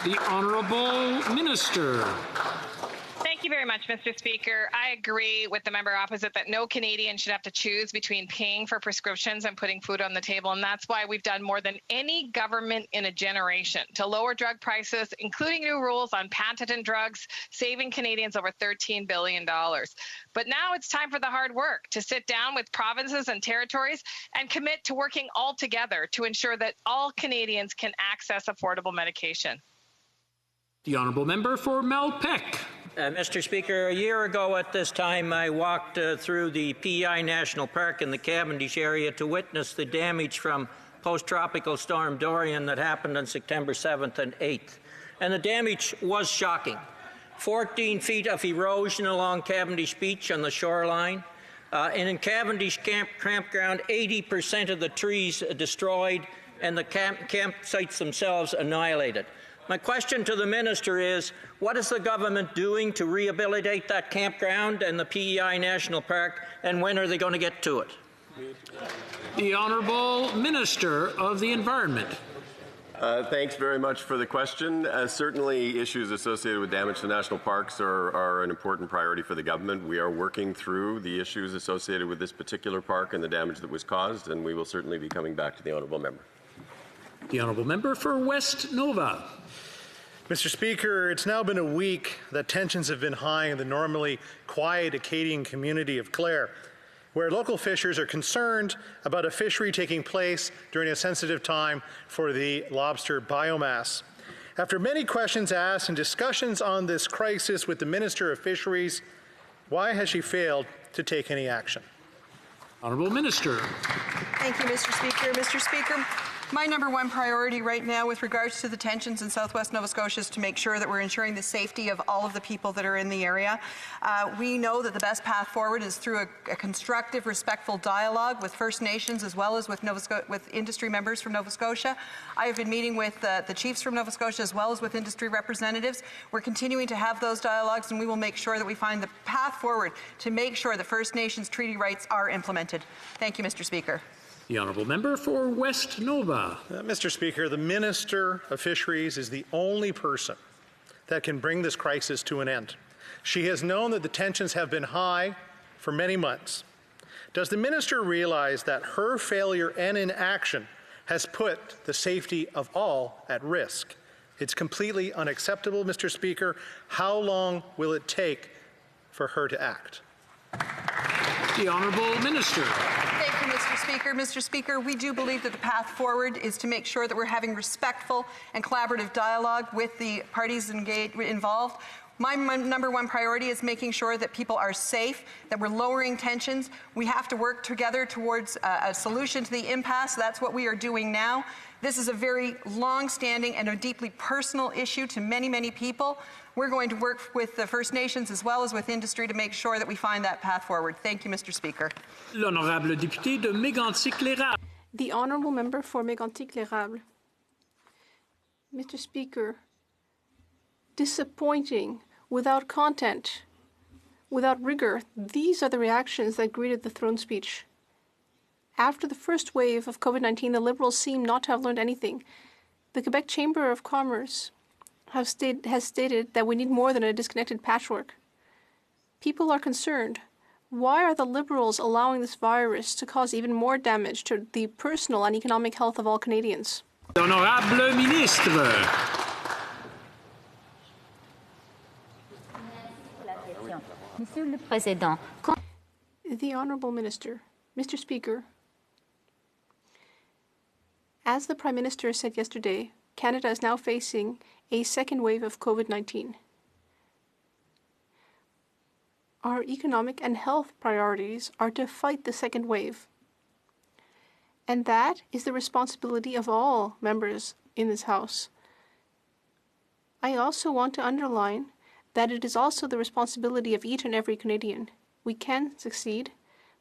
The Honourable Minister. Thank you very much, Mr. Speaker. I agree with the member opposite that no Canadian should have to choose between paying for prescriptions and putting food on the table. And that's why we've done more than any government in a generation to lower drug prices, including new rules on patented drugs, saving Canadians over $13 billion. But now it's time for the hard work to sit down with provinces and territories and commit to working all together to ensure that all Canadians can access affordable medication. The Honourable Member for Malpeque. Mr. Speaker, a year ago at this time, I walked through the PEI National Park in the Cavendish area to witness the damage from post-tropical storm Dorian that happened on September 7th and 8th. And the damage was shocking. 14 feet of erosion along Cavendish Beach on the shoreline. And in Cavendish Campground, 80% of the trees destroyed and the campsites themselves annihilated. My question to the Minister is, what is the government doing to rehabilitate that campground and the PEI National Park, and when are they going to get to it? The Honourable Minister of the Environment. Thanks very much for the question. Certainly issues associated with damage to national parks are an important priority for the government. We are working through the issues associated with this particular park and the damage that was caused, and we will certainly be coming back to the Honourable Member. The Honourable Member for West Nova. Mr. Speaker, it's now been a week that tensions have been high in the normally quiet Acadian community of Clare, where local fishers are concerned about a fishery taking place during a sensitive time for the lobster biomass. After many questions asked and discussions on this crisis with the Minister of Fisheries, why has she failed to take any action? Honourable Minister. Thank you, Mr. Speaker. Mr. Speaker, my number one priority right now with regards to the tensions in southwest Nova Scotia is to make sure that we're ensuring the safety of all of the people that are in the area. We know that the best path forward is through a constructive, respectful dialogue with First Nations as well as with industry members from Nova Scotia. I have been meeting with the chiefs from Nova Scotia as well as with industry representatives. We're continuing to have those dialogues, and we will make sure that we find the path forward to make sure that First Nations treaty rights are implemented. Thank you, Mr. Speaker. The Honourable Member for West Nova. Mr. Speaker, the Minister of Fisheries is the only person that can bring this crisis to an end. She has known that the tensions have been high for many months. Does the Minister realize that her failure and inaction has put the safety of all at risk? It's completely unacceptable, Mr. Speaker. How long will it take for her to act? The Honourable Minister. Thank you, Mr. Speaker. Mr. Speaker, we do believe that the path forward is to make sure that we're having respectful and collaborative dialogue with the parties involved. My number one priority is making sure that people are safe, that we're lowering tensions. We have to work together towards a solution to the impasse. That's what we are doing now. This is a very long-standing and a deeply personal issue to many, many people. We're going to work with the First Nations as well as with industry to make sure that we find that path forward. Thank you, Mr. Speaker. L'honorable député de Mégantic-l'Érable. The honourable member for Mégantic-l'Érable. Mr. Speaker, disappointing, without content, without rigor, these are the reactions that greeted the throne speech. After the first wave of COVID-19, the Liberals seem not to have learned anything. The Quebec Chamber of Commerce has stated that we need more than a disconnected patchwork. People are concerned. Why are the Liberals allowing this virus to cause even more damage to the personal and economic health of all Canadians? L'honorable ministre. Monsieur le Président. The Honourable Minister. Mr. Speaker, as the Prime Minister said yesterday, Canada is now facing a second wave of COVID-19. Our economic and health priorities are to fight the second wave. And that is the responsibility of all members in this House. I also want to underline that it is also the responsibility of each and every Canadian. We can succeed,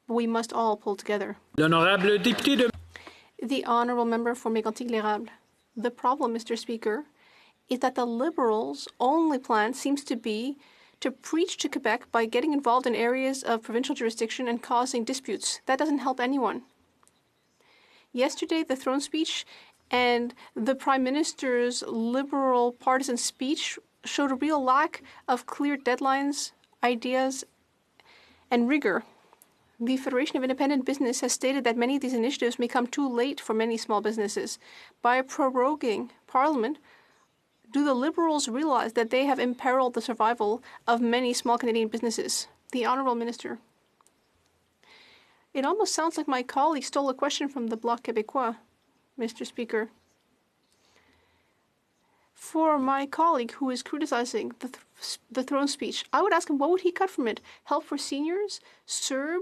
but we must all pull together. L'honorable député de... The honourable member for Mégantic-l'Érable. The problem, Mr. Speaker, is that the Liberals' only plan seems to be to preach to Quebec by getting involved in areas of provincial jurisdiction and causing disputes. That doesn't help anyone. Yesterday, the throne speech and the Prime Minister's Liberal partisan speech showed a real lack of clear deadlines, ideas, and rigor. The Federation of Independent Business has stated that many of these initiatives may come too late for many small businesses. By proroguing Parliament, do the Liberals realize that they have imperiled the survival of many small Canadian businesses? The Honourable Minister. It almost sounds like my colleague stole a question from the Bloc Québécois, Mr. Speaker. For my colleague who is criticizing the throne speech, I would ask him, what would he cut from it? Help for seniors? CERB?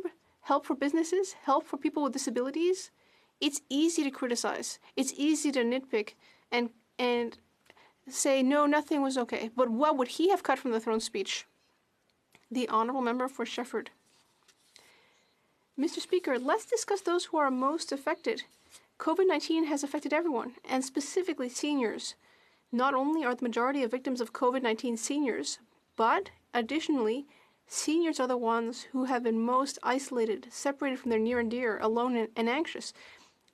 Help for businesses? Help for people with disabilities? It's easy to criticize. It's easy to nitpick and say, no, nothing was okay. But what would he have cut from the throne speech? The honourable member for Shefford. Mr. Speaker, let's discuss those who are most affected. COVID-19 has affected everyone, and specifically seniors. Not only are the majority of victims of COVID-19 seniors, but additionally, seniors are the ones who have been most isolated, separated from their near and dear, alone and anxious.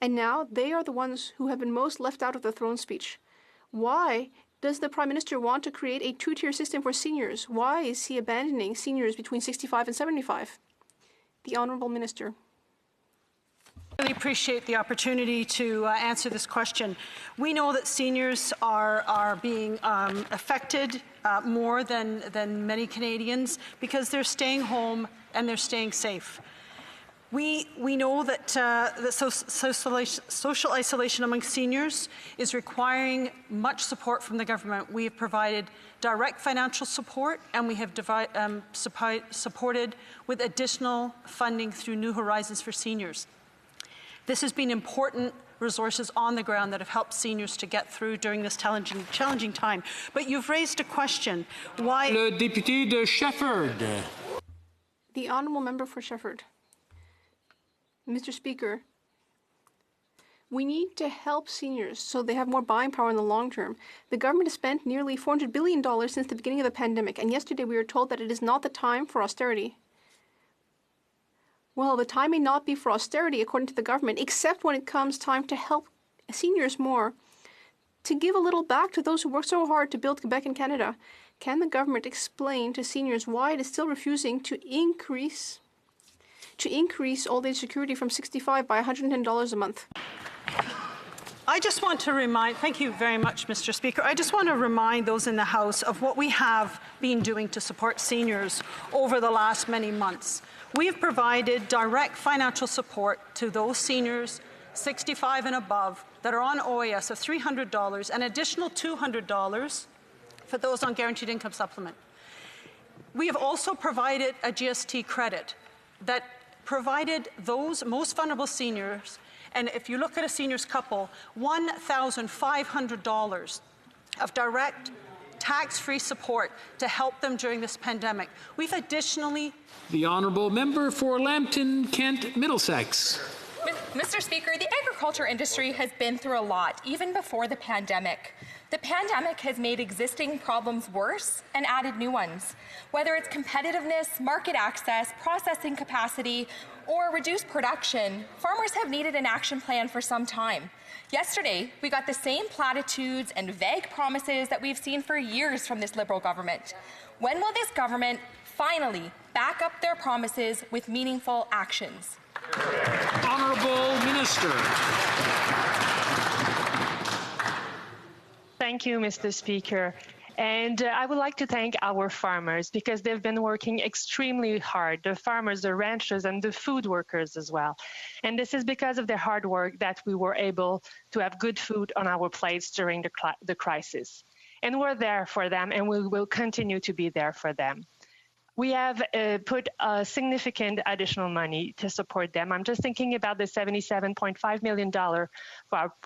And now they are the ones who have been most left out of the throne speech. Why does the Prime Minister want to create a two-tier system for seniors? Why is he abandoning seniors between 65 and 75? The Honourable Minister. I really appreciate the opportunity to answer this question. We know that seniors are being affected more than many Canadians because they're staying home and they're staying safe. We know that the social isolation among seniors is requiring much support from the government. We have provided direct financial support, and we have supported with additional funding through New Horizons for Seniors. This has been important resources on the ground that have helped seniors to get through during this challenging time. But you've raised a question. Why... Le député de Shefford. The honourable member for Shefford. Mr. Speaker, we need to help seniors so they have more buying power in the long term. The government has spent nearly $400 billion since the beginning of the pandemic, and yesterday we were told that it is not the time for austerity. Well, the time may not be for austerity, according to the government, except when it comes time to help seniors more, to give a little back to those who work so hard to build Quebec and Canada. Can the government explain to seniors why it is still refusing to increase old age security from 65 by $110 a month? I I just want to remind, thank you very much, Mr. Speaker. I just want to remind those in the House of what we have been doing to support seniors over the last many months. We have provided direct financial support to those seniors 65 and above that are on OAS of $300, an additional $200 for those on guaranteed income supplement. We have also provided a GST credit that provided those most vulnerable seniors, and if you look at a seniors couple, $1,500 of direct tax-free support to help them during this pandemic. We've additionally... The Honourable Member for Lambton, Kent, Middlesex. Mr. Speaker, the agriculture industry has been through a lot, even before the pandemic. The pandemic has made existing problems worse and added new ones. Whether it's competitiveness, market access, processing capacity, or reduced production, farmers have needed an action plan for some time. Yesterday, we got the same platitudes and vague promises that we've seen for years from this Liberal government. When will this government finally back up their promises with meaningful actions? Honourable Minister. Thank you, Mr. Speaker. And I would like to thank our farmers because they've been working extremely hard, the farmers, the ranchers, and the food workers as well. And this is because of their hard work that we were able to have good food on our plates during the crisis. And we're there for them, and we will continue to be there for them. We have put significant additional money to support them. I'm just thinking about the $77.5 million for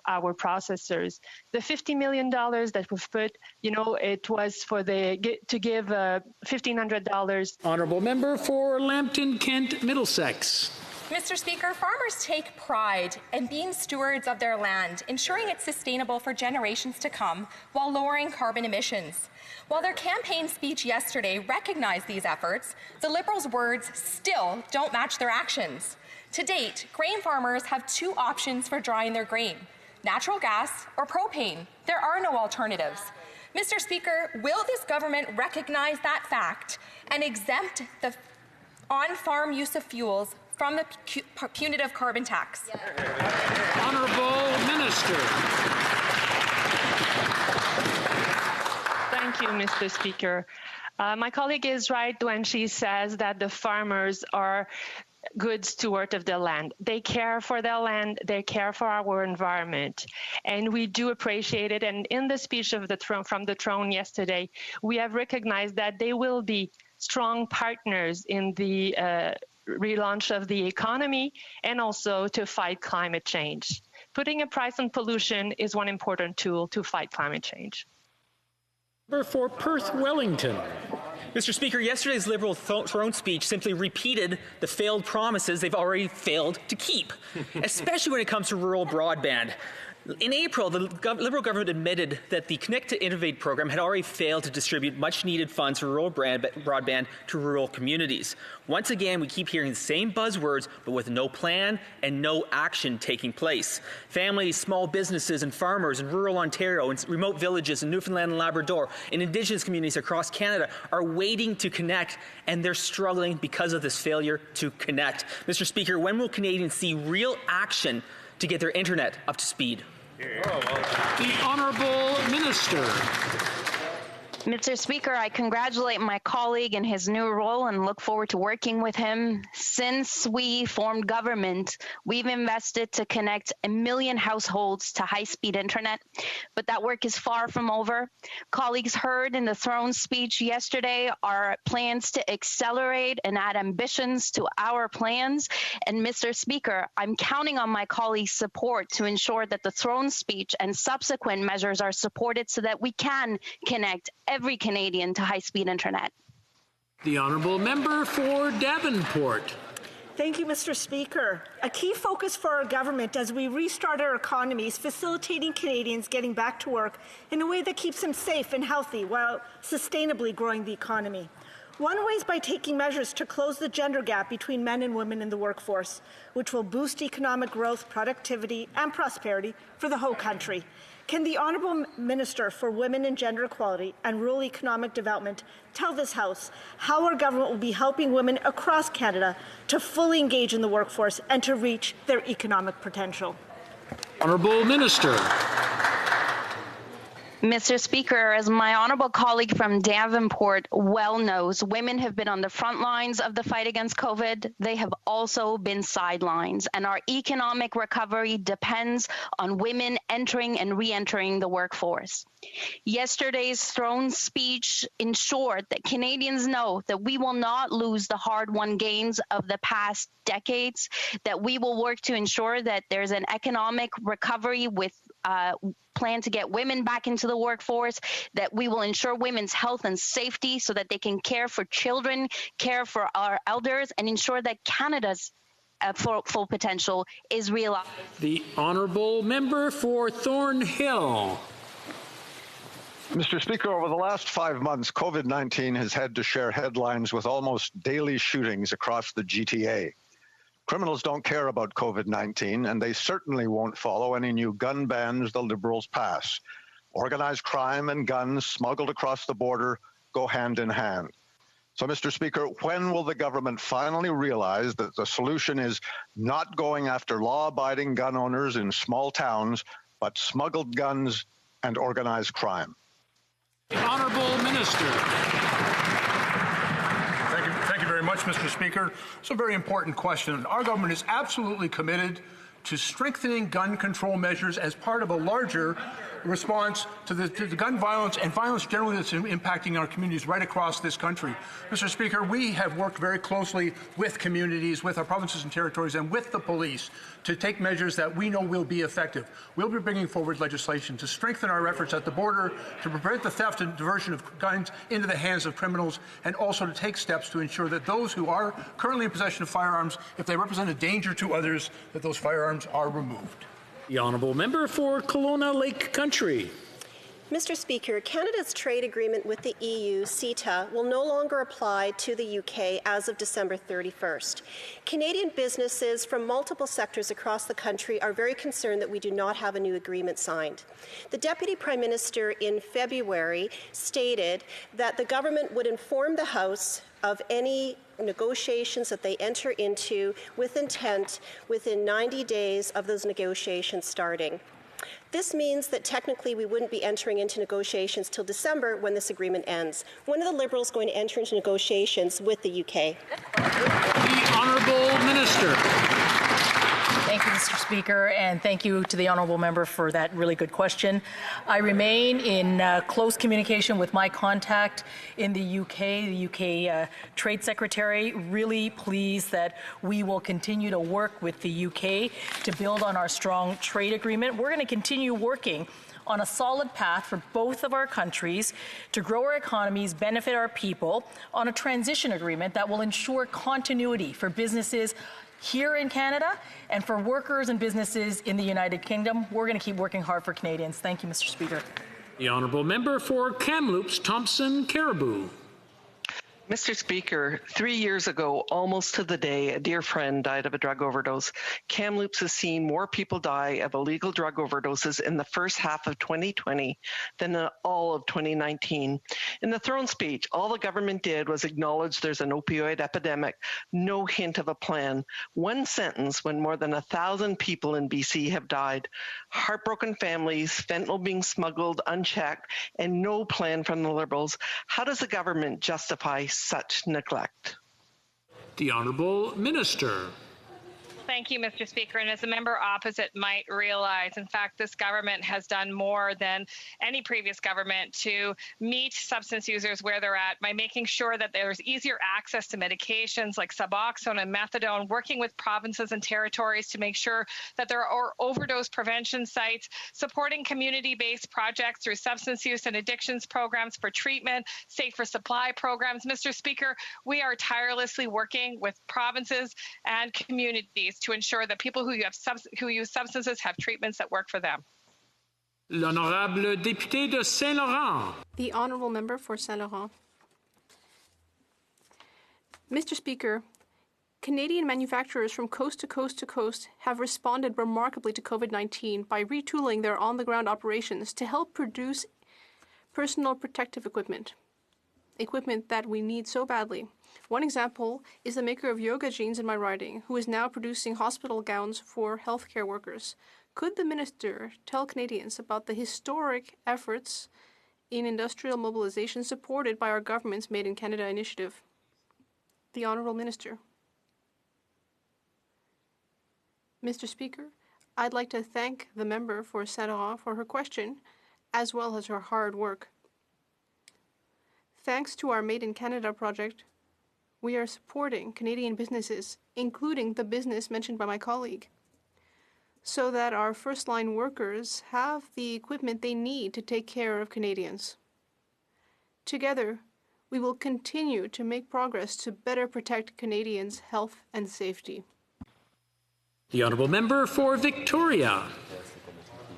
our processors. The $50 million that we've put, it was for to give $1,500. Honourable Member for Lambton, Kent, Middlesex. Mr. Speaker, farmers take pride in being stewards of their land, ensuring it's sustainable for generations to come while lowering carbon emissions. While their campaign speech yesterday recognized these efforts, the Liberals' words still don't match their actions. To date, grain farmers have two options for drying their grain: natural gas or propane. There are no alternatives. Mr. Speaker, will this government recognize that fact and exempt the on-farm use of fuels from the punitive carbon tax? Honourable Minister. Thank you, Mr. Speaker. My colleague is right when she says that the farmers are good stewards of their land. They care for their land, they care for our environment, and we do appreciate it. And in the speech of from the throne yesterday, we have recognized that they will be strong partners in the relaunch of the economy and also to fight climate change. Putting a price on pollution is one important tool to fight climate change. For Perth Wellington. Mr. Speaker, yesterday's Liberal throne speech simply repeated the failed promises they've already failed to keep, especially when it comes to rural broadband. In April, the Liberal government admitted that the Connect to Innovate program had already failed to distribute much-needed funds for rural broadband to rural communities. Once again, we keep hearing the same buzzwords, but with no plan and no action taking place. Families, small businesses, and farmers in rural Ontario, and remote villages in Newfoundland and Labrador, and Indigenous communities across Canada are waiting to connect, and they're struggling because of this failure to connect. Mr. Speaker, when will Canadians see real action to get their internet up to speed? The Honourable Minister. Mr. Speaker, I congratulate my colleague in his new role and look forward to working with him. Since we formed government, we've invested to connect 1 million households to high-speed internet, but that work is far from over. Colleagues heard in the throne speech yesterday our plans to accelerate and add ambitions to our plans. And Mr. Speaker, I'm counting on my colleagues' support to ensure that the throne speech and subsequent measures are supported so that we can connect every Canadian to high-speed internet. The Honourable Member for Davenport. Thank you, Mr. Speaker. A key focus for our government as we restart our economy is facilitating Canadians getting back to work in a way that keeps them safe and healthy while sustainably growing the economy. One way is by taking measures to close the gender gap between men and women in the workforce, which will boost economic growth, productivity, and prosperity for the whole country. Can the Honourable Minister for Women and Gender Equality and Rural Economic Development tell this House how our government will be helping women across Canada to fully engage in the workforce and to reach their economic potential? Honourable Minister. Mr. Speaker, as my honorable colleague from Davenport well knows, women have been on the front lines of the fight against COVID. They have also been sidelines, and our economic recovery depends on women entering and re-entering the workforce. Yesterday's throne speech ensured that Canadians know that we will not lose the hard-won gains of the past decades, that we will work to ensure that there's an economic recovery with plan to get women back into the workforce, that we will ensure women's health and safety so that they can care for children, care for our elders, and ensure that Canada's full potential is realized. The honourable member for Thornhill. Mr. Speaker, over the last 5 months, COVID-19 has had to share headlines with almost daily shootings across the GTA. Criminals don't care about COVID-19, and they certainly won't follow any new gun bans the Liberals pass. Organized crime and guns smuggled across the border go hand in hand. So, Mr. Speaker, when will the government finally realize that the solution is not going after law-abiding gun owners in small towns, but smuggled guns and organized crime? The Honourable Minister. Thank you very much, Mr. Speaker. It's a very important question. Our government is absolutely committed to strengthening gun control measures as part of a larger response to the gun violence and violence generally that's impacting our communities right across this country. Mr. Speaker, we have worked very closely with communities, with our provinces and territories, and with the police to take measures that we know will be effective. We'll be bringing forward legislation to strengthen our efforts at the border, to prevent the theft and diversion of guns into the hands of criminals, and also to take steps to ensure that those who are currently in possession of firearms, if they represent a danger to others, that those firearms are removed. The honourable member for Kelowna Lake Country. Mr. Speaker, Canada's trade agreement with the EU, CETA, will no longer apply to the UK as of December 31st. Canadian businesses from multiple sectors across the country are very concerned that we do not have a new agreement signed. The Deputy Prime Minister in February stated that the government would inform the House of any negotiations that they enter into with intent within 90 days of those negotiations starting. This means that technically we wouldn't be entering into negotiations till December when this agreement ends. When are the Liberals going to enter into negotiations with the UK? The Honourable Minister. Thank you, Mr. Speaker, and thank you to the honourable member for that really good question. I remain in close communication with my contact in the UK Trade Secretary. Really pleased that we will continue to work with the UK to build on our strong trade agreement. We're going to continue working on a solid path for both of our countries to grow our economies, benefit our people, on a transition agreement that will ensure continuity for businesses here in Canada and for workers and businesses in the United Kingdom. We're going to keep working hard for Canadians. Thank you, Mr. Speaker. The honourable member for Kamloops, Thompson Caribou. Mr. Speaker, 3 years ago, almost to the day, a dear friend died of a drug overdose. Kamloops has seen more people die of illegal drug overdoses in the first half of 2020 than in all of 2019. In the throne speech, all the government did was acknowledge there's an opioid epidemic, no hint of a plan. One sentence when more than 1,000 people in BC have died. Heartbroken families, fentanyl being smuggled unchecked, and no plan from the Liberals. How does the government justify such neglect? The Honourable Minister. Thank you, Mr. Speaker. And as the member opposite might realize, in fact, this government has done more than any previous government to meet substance users where they're at by making sure that there's easier access to medications like Suboxone and Methadone, working with provinces and territories to make sure that there are overdose prevention sites, supporting community-based projects through substance use and addictions programs for treatment, safer supply programs. Mr. Speaker, we are tirelessly working with provinces and communities to ensure that people who use substances have treatments that work for them. L'honorable député de Saint-Laurent. The honourable member for Saint-Laurent. Mr. Speaker, Canadian manufacturers from coast to coast to coast have responded remarkably to COVID-19 by retooling their on-the-ground operations to help produce personal protective equipment that we need so badly. One example is the maker of yoga jeans in my riding, who is now producing hospital gowns for healthcare workers. Could the Minister tell Canadians about the historic efforts in industrial mobilization supported by our government's Made in Canada initiative? The Honourable Minister. Mr. Speaker, I'd like to thank the member for Saint-Laurent for her question, as well as her hard work. Thanks to our Made in Canada project, we are supporting Canadian businesses, including the business mentioned by my colleague, so that our first-line workers have the equipment they need to take care of Canadians. Together, we will continue to make progress to better protect Canadians' health and safety. The Honourable Member for Victoria.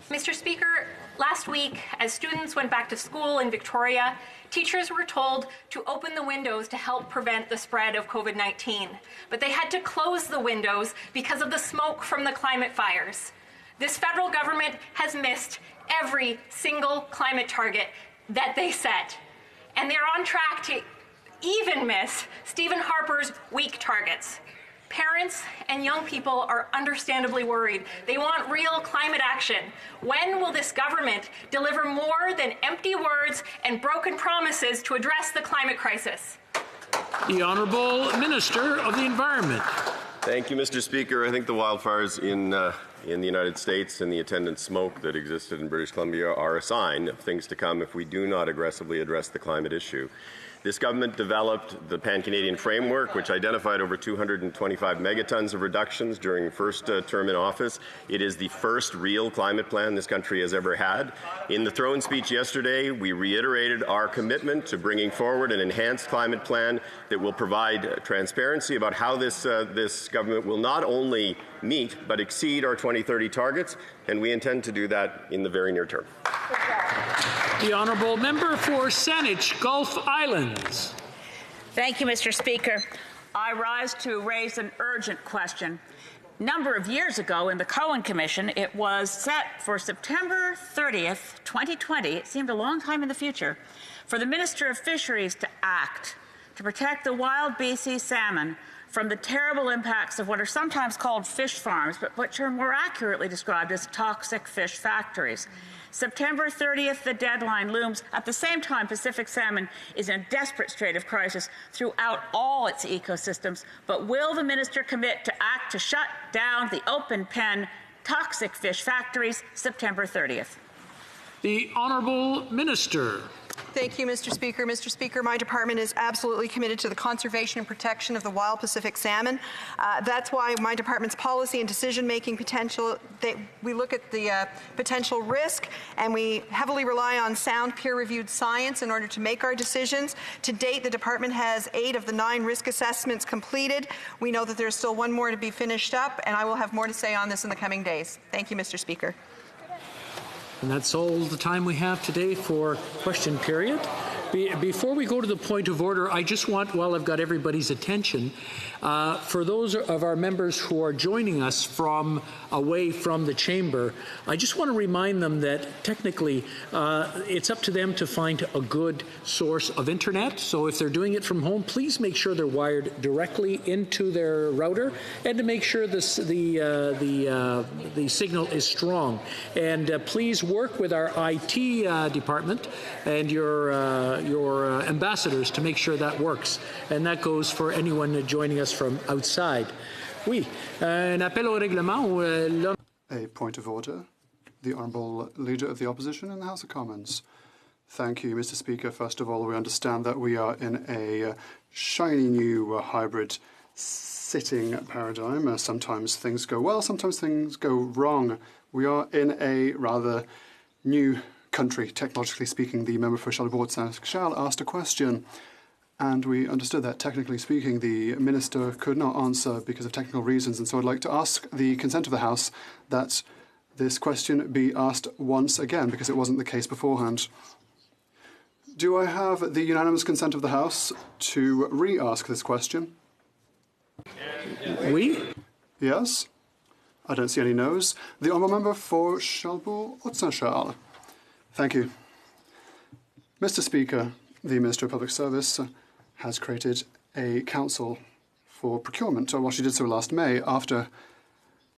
Mr. Speaker, last week, as students went back to school in Victoria, teachers were told to open the windows to help prevent the spread of COVID-19. But they had to close the windows because of the smoke from the climate fires. This federal government has missed every single climate target that they set. And they're on track to even miss Stephen Harper's weak targets. Parents and young people are understandably worried. They want real climate action. When will this government deliver more than empty words and broken promises to address the climate crisis? The Honourable Minister of the Environment. Thank you, Mr. Speaker. I think the wildfires in the United States and the attendant smoke that existed in British Columbia are a sign of things to come if we do not aggressively address the climate issue. This government developed the Pan-Canadian Framework, which identified over 225 megatons of reductions during first term in office. It is the first real climate plan this country has ever had. In the throne speech yesterday, we reiterated our commitment to bringing forward an enhanced climate plan that will provide transparency about how this government will not only meet but exceed our 2030 targets, and we intend to do that in the very near term. The Honourable Member for Saanich Gulf Islands. Thank you, Mr. Speaker. I rise to raise an urgent question. A number of years ago in the Cohen Commission, it was set for September 30th, 2020, it seemed a long time in the future, for the Minister of Fisheries to act to protect the wild BC salmon from the terrible impacts of what are sometimes called fish farms, but which are more accurately described as toxic fish factories. September 30th, the deadline looms. At the same time, Pacific salmon is in a desperate state of crisis throughout all its ecosystems. But will the minister commit to act to shut down the open pen toxic fish factories September 30th? The Honourable Minister. Thank you, Mr. Speaker. Mr. Speaker, my department is absolutely committed to the conservation and protection of the wild Pacific salmon. That's why my department's policy and decision-making potential, we look at the potential risk, and we heavily rely on sound peer-reviewed science in order to make our decisions. To date, the department has 8 of the 9 risk assessments completed. We know that there's still 1 more to be finished up, and I will have more to say on this in the coming days. Thank you, Mr. Speaker. And that's all the time we have today for question period. Before we go to the point of order, I just want, while I've got everybody's attention, for those of our members who are joining us from away from the chamber, I just want to remind them that technically it's up to them to find a good source of internet. So if they're doing it from home, please make sure they're wired directly into their router, and to make sure the signal is strong. And please work with our IT department and your ambassadors to make sure that works. And that goes for anyone joining us from outside. Oui, un appel au règlement. A point of order. The Honourable Leader of the Opposition in the House of Commons. Thank you, Mr. Speaker. First of all, we understand that we are in a shiny new hybrid sitting paradigm. Sometimes things go well, sometimes things go wrong. We are in a rather new country, technologically speaking. The member for Charles asked a question, and we understood that, technically speaking, the minister could not answer because of technical reasons, and so I'd like to ask the consent of the House that this question be asked once again, because it wasn't the case beforehand. Do I have the unanimous consent of the House to re-ask this question? Oui. Yes. I don't see any no's. The honourable member for Charles. Thank you. Mr. Speaker, the Minister of Public Service has created a council for procurement, or well, she did so last May after